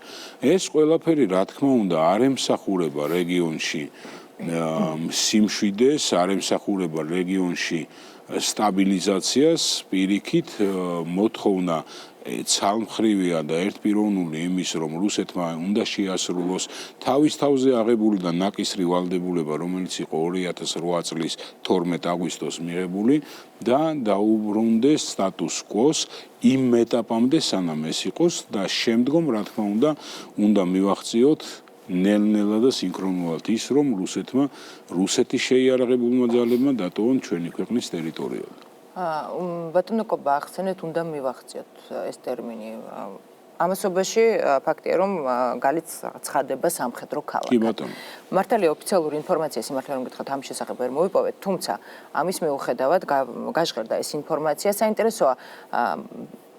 Speaker 2: ეს ყველაფერი, რა თქმა უნდა, არ ემსახურება რეგიონში სიმშვიდეს, არ ემსახურება რეგიონში სტაბილიზაციას, პირიქით მოთხოვნა ცალმხრივია და ერთპიროვნული იმის, რომ რუსეთმა უნდა შეასრულოს თავის თავზე აღებული და ნაკისრი ვალდებულება, რომელიც იყო 2008 წლის 12 აგვისტოს მიღებული და დაუბრუნდეს სტატუს კვოს იმ ეტაპამდე, სანამ ეს იყოს და შემდგომ, რა თქმა უნდა მივახციოთ ნელ-ნელა და სინქრონულად ის, რომ რუსეთის შეიარაღებულმა ძალებმა დატოვონ ჩვენი ქვეყნის ტერიტორიები.
Speaker 1: ბატონო კობა, ახსენეთ, უნდა მივახციოთ ეს ტერმინი. ამასობაში ფაქტია, რომ გალიც ცხადება სამხედრო ქალაქად.
Speaker 2: კი ბატონო.
Speaker 1: მართალია ოფიციალური ინფორმაცია, სიმართლე რომ გითხრათ, ამის შესახებ ვერ მოვიპოვეთ, თუმცა ამის მიუხედავად გაჟღერდა ეს ინფორმაცია. საინტერესოა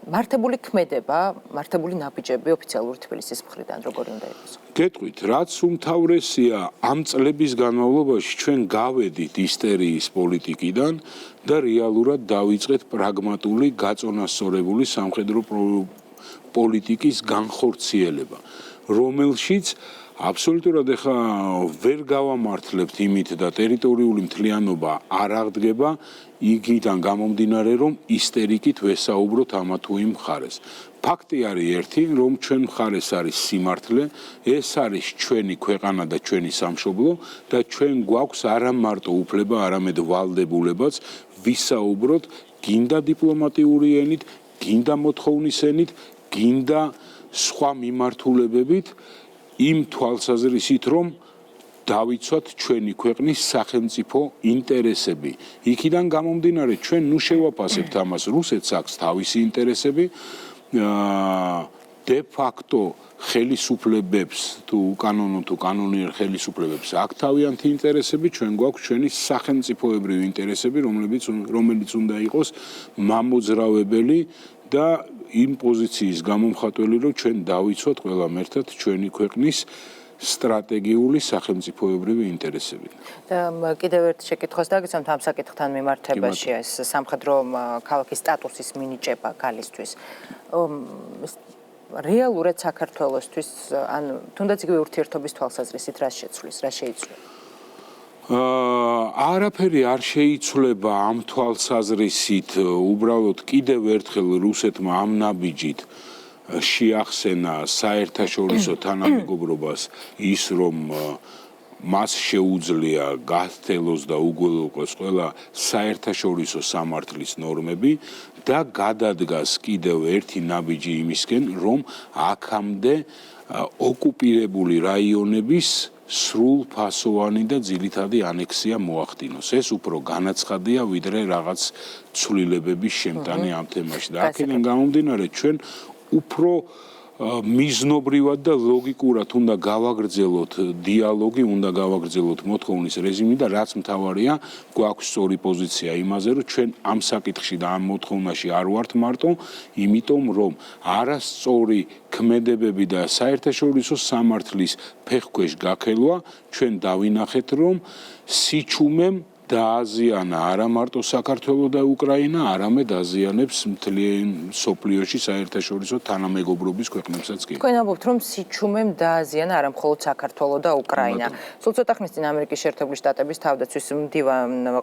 Speaker 1: მართებული ქმედება, მართებული ნაბიჯები ოფიციალური თბილისის მხრიდან როგორი უნდა იყოს?
Speaker 2: გეტყვით, რაც უმთავრესია ამ წლების განმავლობაში ჩვენ გავედით ისტერიის პოლიტიკიდან და რეალურად დავიწყეთ პრაგმატული, გაწონასწორებული სამხედრო პოლიტიკის განხორციელება, რომელშიც აბსოლუტურად ეხლა ვერ გავამართლებთ იმით და ტერიტორიული მთლიანობა არ აღდგება იგიდან გამომდინარე, რომ ისტერიკით ვესაუბროთ ამა თუ იმ მხარეს. ფაქტი არის ერთი, რომ ჩვენ მხარეს არის სიმართლე, ეს არის ჩვენი ქვეყანა და ჩვენი სამშობლო და ჩვენ გვაქვს არა მარტო უფლება, არამედ ვალდებულებაც ვისაუბროთ გინდა დიპლომატიური ენით, გინდა მოთხოვნის ენით, გინდა სხვა მიმართულებებით იმ თვალსაზრისით, რომ დავიცვათ ჩვენი ქვეყნის სახელმწიფო ინტერესები. იქიდან გამომდინარე, ჩვენ ნუ შევაფასებთ ამას, რუსეთს აქვს თავისი ინტერესები, de facto ხელისუფლებებს თუ კანონიერ ხელისუფლებებს აქ თავიანთი ინტერესები, ჩვენ გვაქვს ჩვენი სახელმწიფოებრივი ინტერესები, რომელიც უნდა იყოს მამოძრავებელი და იმ პოზიციის გამომხატველი, რომ ჩვენ დავიცვათ ყველამ ერთად ჩვენი ქვეყნის სტრატეგიული სახელმწიფოებრივი ინტერესები.
Speaker 1: კიდევ ერთ შეკითხვას დაგიცემთ ამ საკითხთან მიმართებაში ეს სამხედრო ქალაქის სტატუსის მინიჭება გალისთვის. რეალურად საქართველოსთვის ან თუნდაც იგივე ურთიერთობის თვალსაზრისით რა შეცვლის, რა შეიცვლება?
Speaker 2: არაფერი არ შეიცვლება ამ თვალსაზრისით, უბრალოდ კიდევ ერთხელ რუსეთმა ამ ნაბიჯით შეახსენა საერთაშორისო თანამეგობრობას ის რომ მას შეუძლია გათელოს და უგველოკოს ყველა საერთაშორისო სამართლის ნორმები და გადადგას კიდევ ერთი ნაბიჯი იმისკენ რომ აქამდე ოკუპირებული რაიონების სრულფასოვანი და ძირითადი ანექსია მოახდინოს. ეს უფრო განაცხადია ვიდრე რაღაც ცვლილებების შემტანი ამ თემაში და აქედან გამომდინარე ჩვენ უფრო მიზნობრივად და ლოგიკურად უნდა გავაგრძელოთ დიალოგი, უნდა გავაგრძელოთ მოთხოვნის რეჟიმი და რაც მთავარია, გვაქვს სწორი პოზიცია იმაზე, რომ ჩვენ ამ საკითხში და ამ მოთხოვნაში არ ვართ მარტო, იმიტომ რომ არასწორი ქმედებები და საერთაშორისო სამართლის ფეხქვეშ გაქელვა, ჩვენ დავინახეთ, რომ სიჩუმემ დააზიანა არა მარტო საქართველო და უკრაინა, არამედ აზიანებს მთლიან სოფლიოში საერთაშორისო თანამეგობრობის ქვეყნებსაც კი.
Speaker 1: თქვენ ამბობთ, რომ სიჩუმემ დააზიანა არა მხოლოდ საქართველო და უკრაინა. სულ ცოტა ხნის წინ ამერიკის შეერთებული შტატების თავდაცვის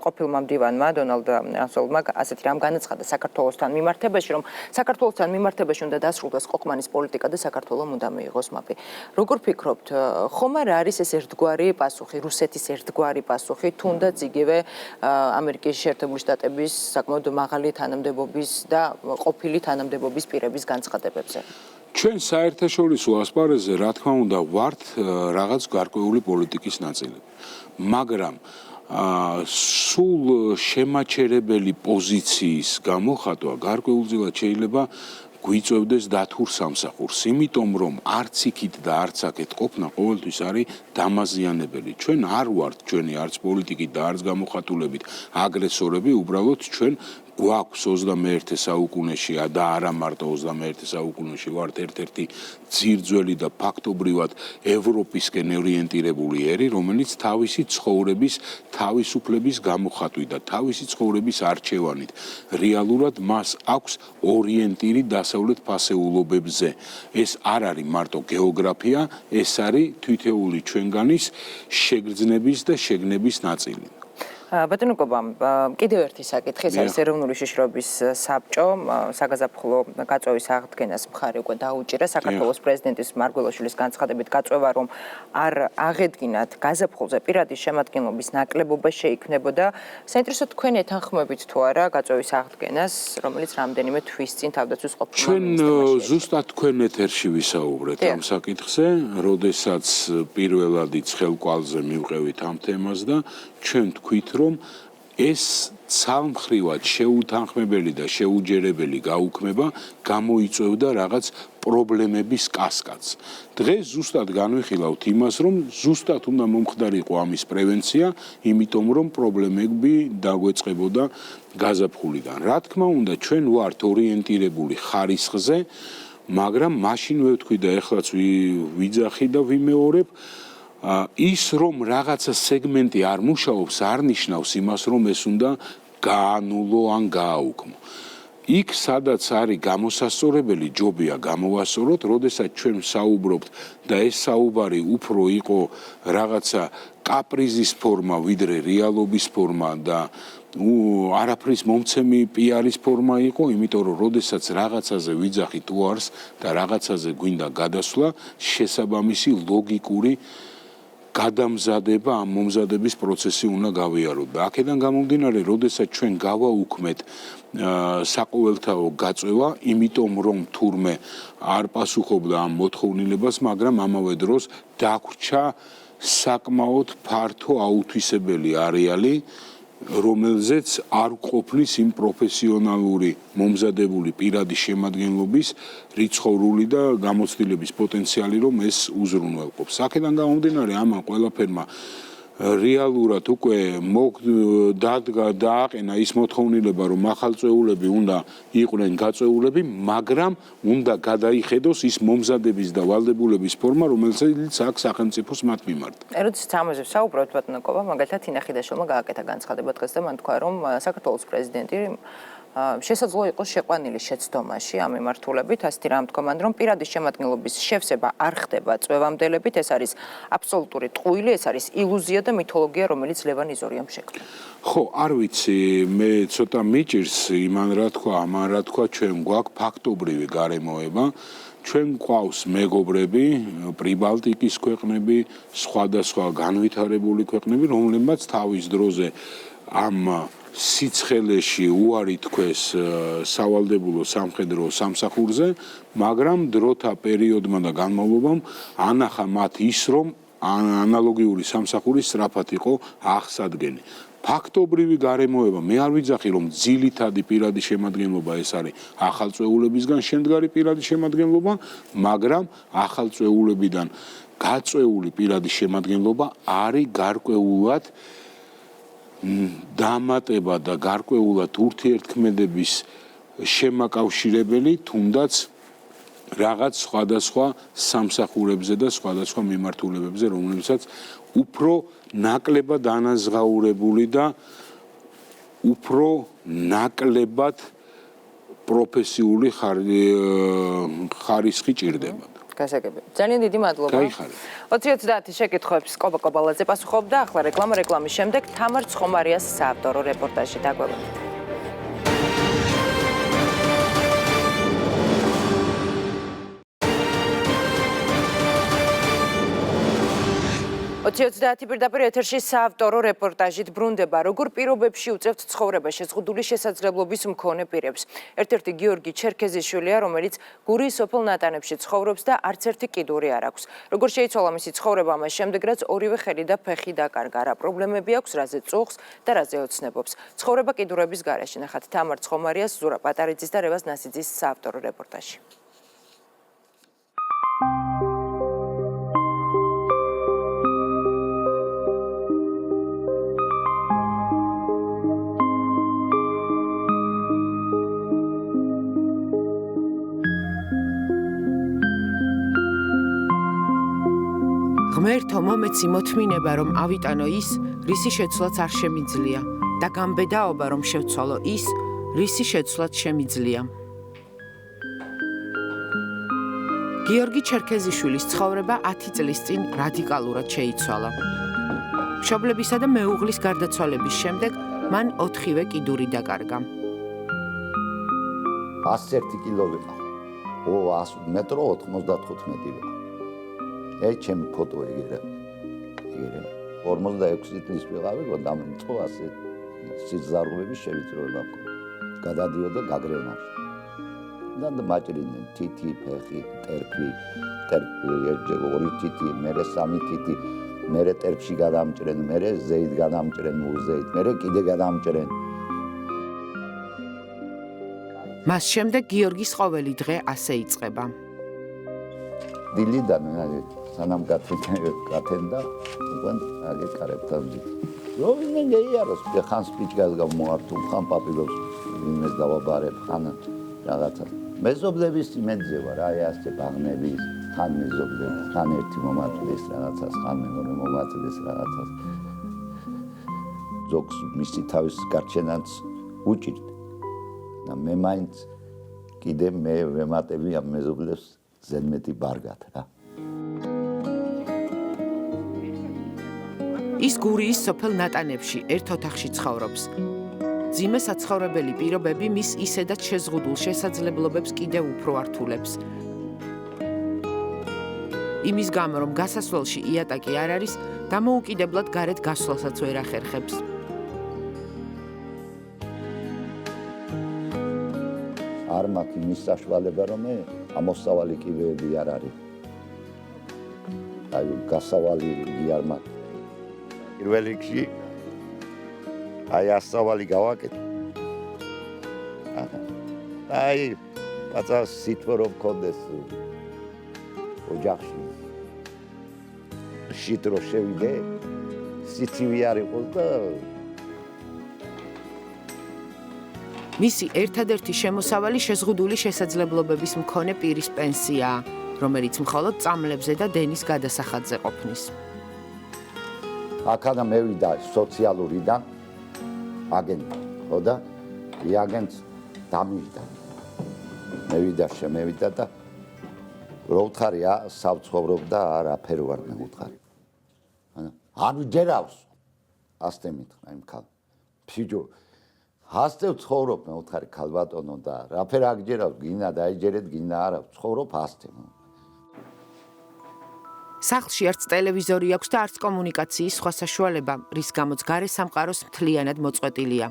Speaker 1: ყოფილმა მდივანმა დონალდ რამსფელდმა ასეთი რამ განაცხადა საქართველოსთან მიმართებაში, რომ საქართველოსთან მიმართებაში უნდა დასრულდეს ყოყმანის პოლიტიკა და საქართველომ უნდა მიიღოს მაპი. როგორ ფიქრობთ, ხომ არ არის ეს ერთგვარი პასუხი, რუსეთის ერთგვარი პასუხი, თუნდაც იგივე ამერიკის შეერთებული შტატების საკმაოდ მაღალი თანამდებობის და ყოფილი თანამდებობის პირების განცხადებებზე.
Speaker 2: ჩვენ საერთაშორისო ასპარეზზე რა თქმა უნდა ვართ რაღაც გარკვეული პოლიტიკის ნაწილი. მაგრამ სულ შემაჩერებელი პოზიციის გამოხატვა გარკვეულწილად შეიძლება გვიწევდეს დათურ სამსახურს, იმიტომ რომ არც იქით და არც აქეთ ყოფნა ყოველთვის არის დამაზიანებელი. ჩვენ არ ვართ ჩვენი არც პოლიტიკით და არც გამოხატულებით აგრესორები, უბრალოდ ჩვენ გვაქვს 21 საუკუნეში და არა მარტო 21 საუკუნეში ვართ ერთ-ერთი ძირძველი და ფაქტობრივად ევროპისკენ ორიენტირებული ერი, რომელიც თავისი ცხოვრების თავისუფლების გამოხატვით და თავისი ცხოვრების არჩევანით რეალურად მას აქვს ორიენტირი დასავლეთ ფასეულობებზე. ეს არ არის მარტო გეოგრაფია, ეს არის თითოეული ჩვენგანის შეგრძნების და შეგნების ნაწილი.
Speaker 1: ბატონო კობა, კიდევ ერთი საკითხი, ეს არის ეროვნული შიშრობის საბჭო, საგაზაფხულო გაწვევის აღდგენას მხარი უკვე დაუჭირა საქართველოს პრეზიდენტის მარგველაშვილის განცხადებით გაწვევა, რომ არ აღედგინათ გაზაფხულზე პირადი შემადგენლობის ნაკლებობა შეიქმნებოდა. საინტერესო თქვენ ეთანხმებით თუ არა გაწვევის აღდგენას, რომელიც რამდენიმე თვის წინ თავდაცვის ყოფილმა
Speaker 2: ჩვენ ზუსტად თქვენ ეთერში ვისაუბრეთ ამ საკითხზე, როდესაც პირველადი ცხელკვალზე მივყევით ამ თემას და ჩვენ თქვით, რომ ეს ცალმხრივად შეუთანხმებელი და შეუჯერებელი გაუქმება გამოიწვევდა რაღაც პრობლემების კასკადს. დღეს ზუსტად განვიხილავთ იმას, რომ ზუსტად უნდა მომხდარიყო ამის პრევენცია, იმიტომ რომ პრობლემები დაგვეწყებოდა გაზაფხულიდან. რა თქმა უნდა, ჩვენ ვართ ორიენტირებული ხარისხზე, მაგრამ მაშინ ვეთქვი და ეხლაც ვიძახი და ვიმეორებ, ის რომ რაღაცა სეგმენტი არ მუშაობს, არ ნიშნავს იმას, რომ ეს უნდა გაანულო ან გააუქმო. იქ სადაც არის გამოსასწორებელი, ჯობია გამოვასწოროთ, როდესაც ჩვენ საუბრობთ და ეს საუბარი უფრო იყო რაღაცა კაპრიზის ფორმა, ვიდრე რეალობის ფორმა და არაფრის მომცემი პიარის ფორმა იყო, იმიტომ რომ როდესაც რაღაცაზე ვიძახი თუ არს და რაღაცაზე გვინდა გადასვლა, შესაბამისი ლოგიკური გადამზადება ამ მომზადების პროცესი უნდა გავიაროთ და აქედან გამომდინარე, როდესაც ჩვენ გავაუქმეთ საყოველთაო გაწვევა, იმიტომ რომ თურმე არ პასუხობდა ამ მოთხოვნილებას, მაგრამ ამავე დროს დაგვრჩა საკმაოდ ფართო აუთვისებელი არეალი რომელზეც არ ყოფნის იმ პროფესიონალური მომზადებული პირადი შემადგენლობის რიცხოვნული და გამოცდილების პოტენციალი, რომ ეს უზრუნველყოფს. აქედან გამომდინარე, ამან ყველაფერმა რეალურად უკვე დააყენა ის მოთხოვნილება, რომ ახალწეულები უნდა იყვნენ გაწეულები, მაგრამ უნდა გადაიხედოს ის მომზადების და ვალდებულების ფორმა, რომელსაც აქვს სახელმწიფოს მათ მიმართ.
Speaker 1: როდესაც ამაზე საუბრობთ, ბატონო კობა, მაგალითად ინახიდაშვილმა გააკეთა განცხადება დღეს და მან თქვა, რომ საქართველოს პრეზიდენტი შესაძლოა იყოს შეყვანილი შეცდომაში ამ მიმართულებით, ასეთი რამ თქვა მან, რომ პირადი შემადგენლობის შევსება არ ხდება წვევამდელებით, ეს არის აბსოლუტური ტყუილი, ეს არის ილუზია და მითოლოგია, რომელიც ლევან იზორიამ შექმნა.
Speaker 2: ხო, არ ვიცი, მე ცოტა მიჭირს იმან რა თქვა, ამან რა თქვა, ჩვენ გვაქვს ფაქტობრივი გარემოება, ჩვენ გვყავს მეგობრები, პრიბალტიკის ქვეყნები, სხვადასხვა განვითარებული ქვეყნები, რომლებმაც თავის დროზე ამ სიცხელეში უარი თქვეს სავალდებულო სამხედრო სამსახურზე, მაგრამ დროთა პერიოდმა და განმავლობამ ანახა მათ ის, რომ ანალოგიური სამსახური სწრაფად იყო აღსადგენი. ფაქტობრივი გარემოება, მე არ ვიძახი, რომ ძირითადი პირადი შემადგენლობა ეს არის ახალწეულებისგან შემდგარი პირადი შემადგენლობა, მაგრამ ახალწეულებიდან გაწეული პირადი შემადგენლობა არის გარკვეულად დამატება და გარკვეულად ურთიერთქმედების შემაკავშირებელი, თუნდაც რაღაც სხვადასხვა სამსახურებზე და სხვადასხვა მიმართულებებზე, რომლებსაც უფრო ნაკლებად ანაზღაურებული და უფრო ნაკლებად პროფესიული ხარისხი ჭირდება.
Speaker 1: გასაგებია. ძალიან დიდი მადლობა.
Speaker 2: გაიხარეთ.
Speaker 1: 20-30 შეკითხვებს კობა კობალაძე პასუხობდა, ახლა რეკლამის შემდეგ თამარ ცხომარიას საავტორო რეპორტაჟი დაგვეუბნებით. 20-30 პირდაპირ ეთერში საავტორო რეპორტაჟით ბრუნდება, როგორ პირობებში უწევთ ცხოვრება შეზღუდული შესაძლებლობის მქონე პირებს. ერთ-ერთი გიორგი ჩერქეზიშვილია, რომელიც გურიის სოფელ ნატანებში ცხოვრობს და არც ერთი კიდური არ აქვს. როგორ შეიცვალა მისი ცხოვრება მას შემდეგ, რაც ორივე ხელი და ფეხი დაკარგა, რა პრობლემები აქვს, რაზე წუხს და რაზე ოცნებობს. ცხოვრება კიდურების გარეშე. ნახეთ თამარ ცხომარიას, ზურა პატარიძის და რევაზ ნასიძის საავტორო რეპორტაჟი. ღმერთო მომეცი მოთმინება, რომ ავიტანო ის, რისი შეცვლაც არ შემიძლია და გამბედაობა, რომ შევცვალო ის, რისი შეცვლაც შემიძლია. გიორგი ჩერქეზიშვილის ცხოვრება 10 წლის წინ რადიკალურად შეიცვალა. მშობლებისა და მეუღლის გარდაცვალების შემდეგ მან 4-ვე კიდური დაკარგა.
Speaker 4: 101 კილო ვიყავ. 100 მეტრო 95 ვიყავ. ეს ჩემი ფოტო ეგერე. 46 წლის ვიყავი, რომ დამწყო ასე სიზარღვების შევიწროება მქონდა. გადადიოდა გაგრევნაში. და მაჭრიდნენ თითი, ფეხი, ტერფი, ორი თითი, მერე 3 თითი, მერე ტერფში გადამჭრენ, მერე ზეით გადამჭრენ, უზეით, მერე კიდე გადამჭრენ.
Speaker 1: მას შემდეგ გიორგის ყოველი დღე ასე იწყება.
Speaker 4: დილიდან სანამ გათენდა, უკან აგე კარებთან ვიდით. როვინე გეიაროს, ხან სპიჩგას გამოართულ, ხან პაპილობს, იმეს დავაბარებ, ხან რაღაცა. მეზობლების იმედზე ვარ, აი ასე ბაღნების, ხან მეზობლები, ხან ერთი მომაწვდეს რაღაცას, ხან მეორე მომაწვდეს რაღაცას. ზოგს მისი თავის გარჩენაც უჭირთ. და მე მაინც კიდე მე ვემატები ამ მეზობლებს ზედმეტი ბარგად რა.
Speaker 1: ის გურიის სოფელ ნატანებში ერთ ოთახში ცხოვრობს. ძიმე საცხოვრებელი პირობები მის ისედაც შეზღუდულ შესაძლებლობებს კიდევ უფრო ართულებს. იმის გამო, რომ გასასვლელში იატაკი არ არის, დამოუკიდებლად გარეთ გასვლასაც ვერ ახერხებს.
Speaker 4: არ მაქვს იმის საშუალება, რომ ამოსავალი კიბეები არ არის. აი გასავალი არ მაქვს. პირველ რიგში აი ასავალი გავაკეთე. აი პაწას სიტყვა რომ მქონდეს ოჯახში. შიტრო შევიდე, სიცივი არ იყოს და
Speaker 1: მისი ერთადერთი შემოსავალი შეზღუდული შესაძლებლობების მქონე პირის პენსიაა, რომელიც მხოლოდ წამლებზე და დენის გადასახადზე ყოფნის.
Speaker 4: აქადა მევიდა სოციალურიდან აგენტი, ხო და აგენტს დამიჯდა. მევიდა და რო უთხარი სავცხოვრობდა არაფერ ვარ მე უთხარი. არ ჯერავს ასტე მითხრა იმ ქალ. ფიჯო ასტე ცხოვრობ მე უთხარი ქალბატონო და რაფერ აგჯერავს გინა დაიჯერეთ გინა არა ცხოვრობ ასტე.
Speaker 1: სახლში არც ტელევიზორი აქვს და არც კომუნიკაციის სხვა საშუალება, რის გამოც გარე სამყაროს მთლიანად მოწყვეტილია.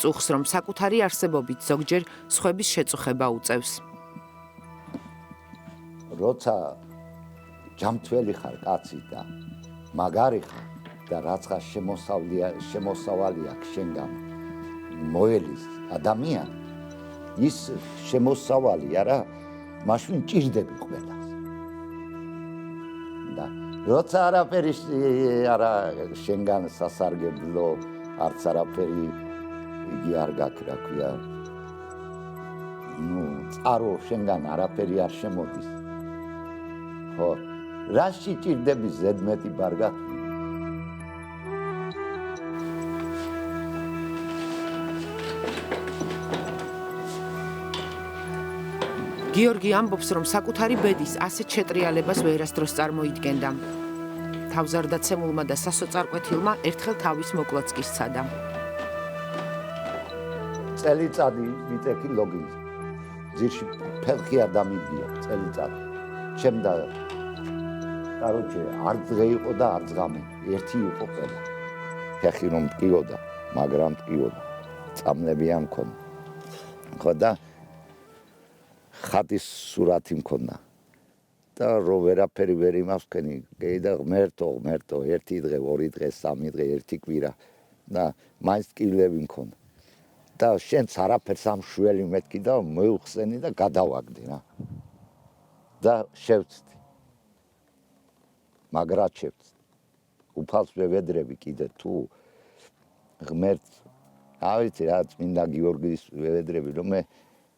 Speaker 1: წუხს რომ საკუთარი არსებობით ზოგჯერ სხვების შეწუხება უწევს.
Speaker 4: როცა ჯამთველი ხარ კაცი და მაგარი ხარ და რაცხა შემოსავალი აქვს შენგან მოელის ადამიანი ის შემოსავალი არა მაშინ ჭირდები ყველას და როცა არაფერი არა შენგან სასარგებლო არც არაფერი იგი არ გაქვს რა ქვია წყარო შენგან არაფერი არ შემოდის ხო რაში ჭირდები ზედმეტი ბარგად
Speaker 1: გიორგი ამბობს, რომ საკუთარი ბედის ასეთ შეტრიალებას ვერასდროს წარმოიდგენდა. თავზარდაცემულმა და სასოწარკვეთილმა ერთხელ თავის მოკლაც კი სცადა.
Speaker 4: წელიწადი ვიტექი ლოგინს. ძირში ფეხი არ დამიგია წელიწადი. ჩემდა კაროჩე არ დღე იყო და არ ძღამი. ერთი იყო ყველა. ფეხი რომ მткиოდა, მაგრამ მткиოდა. წამლები არ მქონდა. ხო და ხატის სურათი მქონდა და რო ვერაფერი ვერ იმავსქენი და ღმერთო ერთი დღე, ორი დღე, სამი დღე, ერთი კვირა და მაინც ტკივილები მქონდა და შენც არაფერს ამ შველი მეთქი და მოიხსენი და გადავაგდი რა და შევწდი მაგრად შევწდი უფალს ვევედრები კიდე თუ ღმერთს ავიცი რა წმინდა გიორგის ვევედრები რომ მე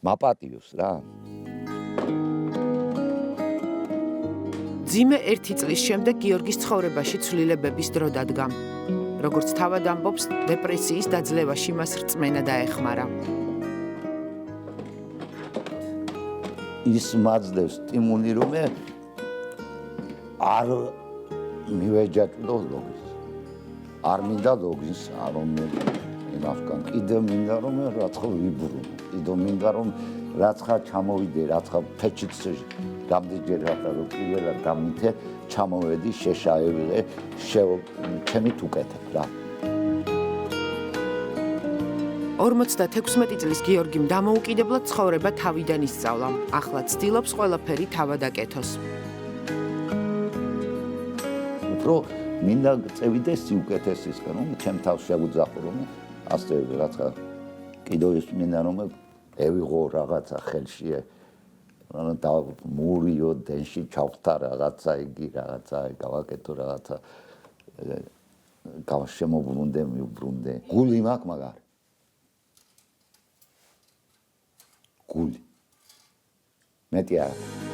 Speaker 4: მაპატიოს რა
Speaker 1: ძიმე 1 წლის შემდეგ გიორგის ცხოვრებაში ცვლილებების დრო დადგა. როგორც თავად ამბობს, დეპრესიის დაძლევაში მას რწმენა დაეხმარა.
Speaker 4: ის მაძლევს სტიმული რომ არ მივეჯაჭვდო ლოგინს. არ მინდა ლოგინს, არ იმასკან კიდე მინდა რომ რაცხა ვიბრუნო. კიდე მინდა რომ რაცხა ჩამოვიდე, რაცხა ფეჩიც გამდიჯერ რათა რომ პირველად დამითე ჩამოვედი, შეშაევიღე, ჩემით უკეთებ რა.
Speaker 1: 56 წლის გიორგიმ დამოუკიდებლად ცხოვრება თავიდან ისწავლა. ახლა ცდილობს ყველაფერი თავად აკეთოს.
Speaker 4: უფრო მინდა წევიდე სიუკეთესისკენ, რომ ჩემ თავს შევუძახო რომ ასე რაცა კიდევ ის მინდა რომ ევიღო რაღაცა ხელში და მურიო დენში ჩავხთა რაღაცა იგი რაღაცა გავაკეთო რაღაცა გავშემოbrunde მიუბრუნდე გული მაქვს მაგარი გული მეტი არა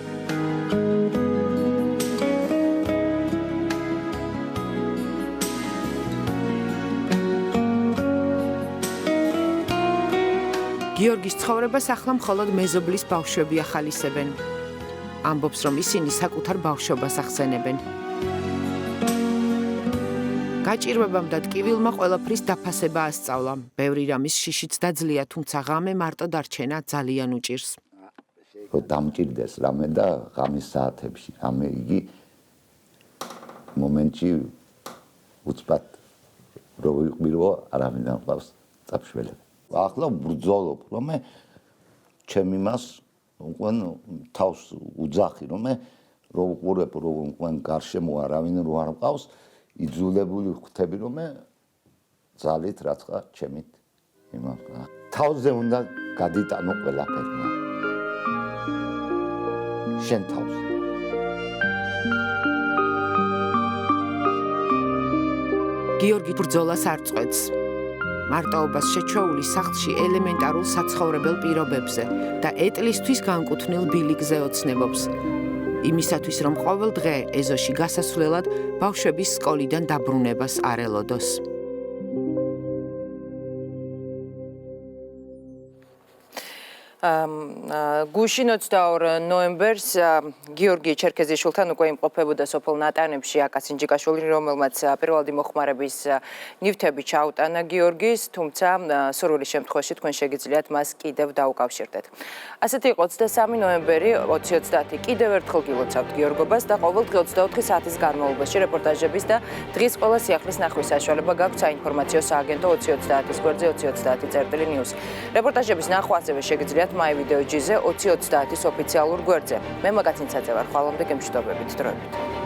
Speaker 1: გიორგის ცხოვრებას ახლა მხოლოდ მეზობლის ბავშვები ახალისებენ. ამბობს, რომ ისინი საკუთარ ბავშვობას ახსენებენ. გაჭირვებამ და ტკივილმა ყველაფრის დაფასება ასწავლა. ბევრი რამის შიშიც დაძლია, თუმცა ღამე მარტო დარჩენა ძალიან უჭირს.
Speaker 4: დამჭირდეს რამე და ღამის საათებში, რამე იგი მომენტში უცბად რო ვიყვირო, არავინ არ ყავს წაფშველები. ახლა ბრძოლობ, რომ ჩემ იმას უკვე თავს უძახი, რომ რო უყურებ, რომ უკვე გარშემო არავინ რო არ მყავს, იძულებული ხვდები, რომ ძალით რაცხა ჩემით იმას. თავზე უნდა გადიტანო ყველაფერი. შენ თავზე.
Speaker 6: გიორგი ბრძოლას არ წყვეტს. მარტოობას შეჩვეული სახლში ელემენტარულ საცხოვრებელ პირობებზე და ეტლისთვის განკუთვნილ ბილიკზე ოცნებობს. იმისათვის, რომ ყოველ დღე ეზოში გასასვლელად ბავშვების სკოლიდან დაბრუნებას არ ელოდოს.
Speaker 1: გუშინ 22 ნოემბერს გიორგი ჩერქეზიშვილთან უკვე იმყოფებოდა სოფელ ნატანებში აკაცინჯიკაშვილი, რომელმაც პირველადი მოხმარების ნივთები ჩაუტანა გიორგის, თუმცა სურვილის შემთხვევაში თქვენ შეგიძლიათ მას კიდევ დაუკავშირდეთ. ასეთი იყო 23 ნოემბერი 2030 კიდევ ერთხელ გილოცავთ გიორგობას და ყოველდღე 24 საათის განმავლობაში რეპორტაჟების და დღის ყველა სიახლის ნახვის საშუალება გაქვთ საინფორმაციო სააგენტო 2030-ის გვერდზე 2030.news. რეპორტაჟების ნახვა ასევე შეგიძლიათ My Video G-ზე 2030-ის ოფიციალურ გვერდზე. მე მაგაცინცაძე ვარ, ხვალამდე გემშვიდობებით, დროებით.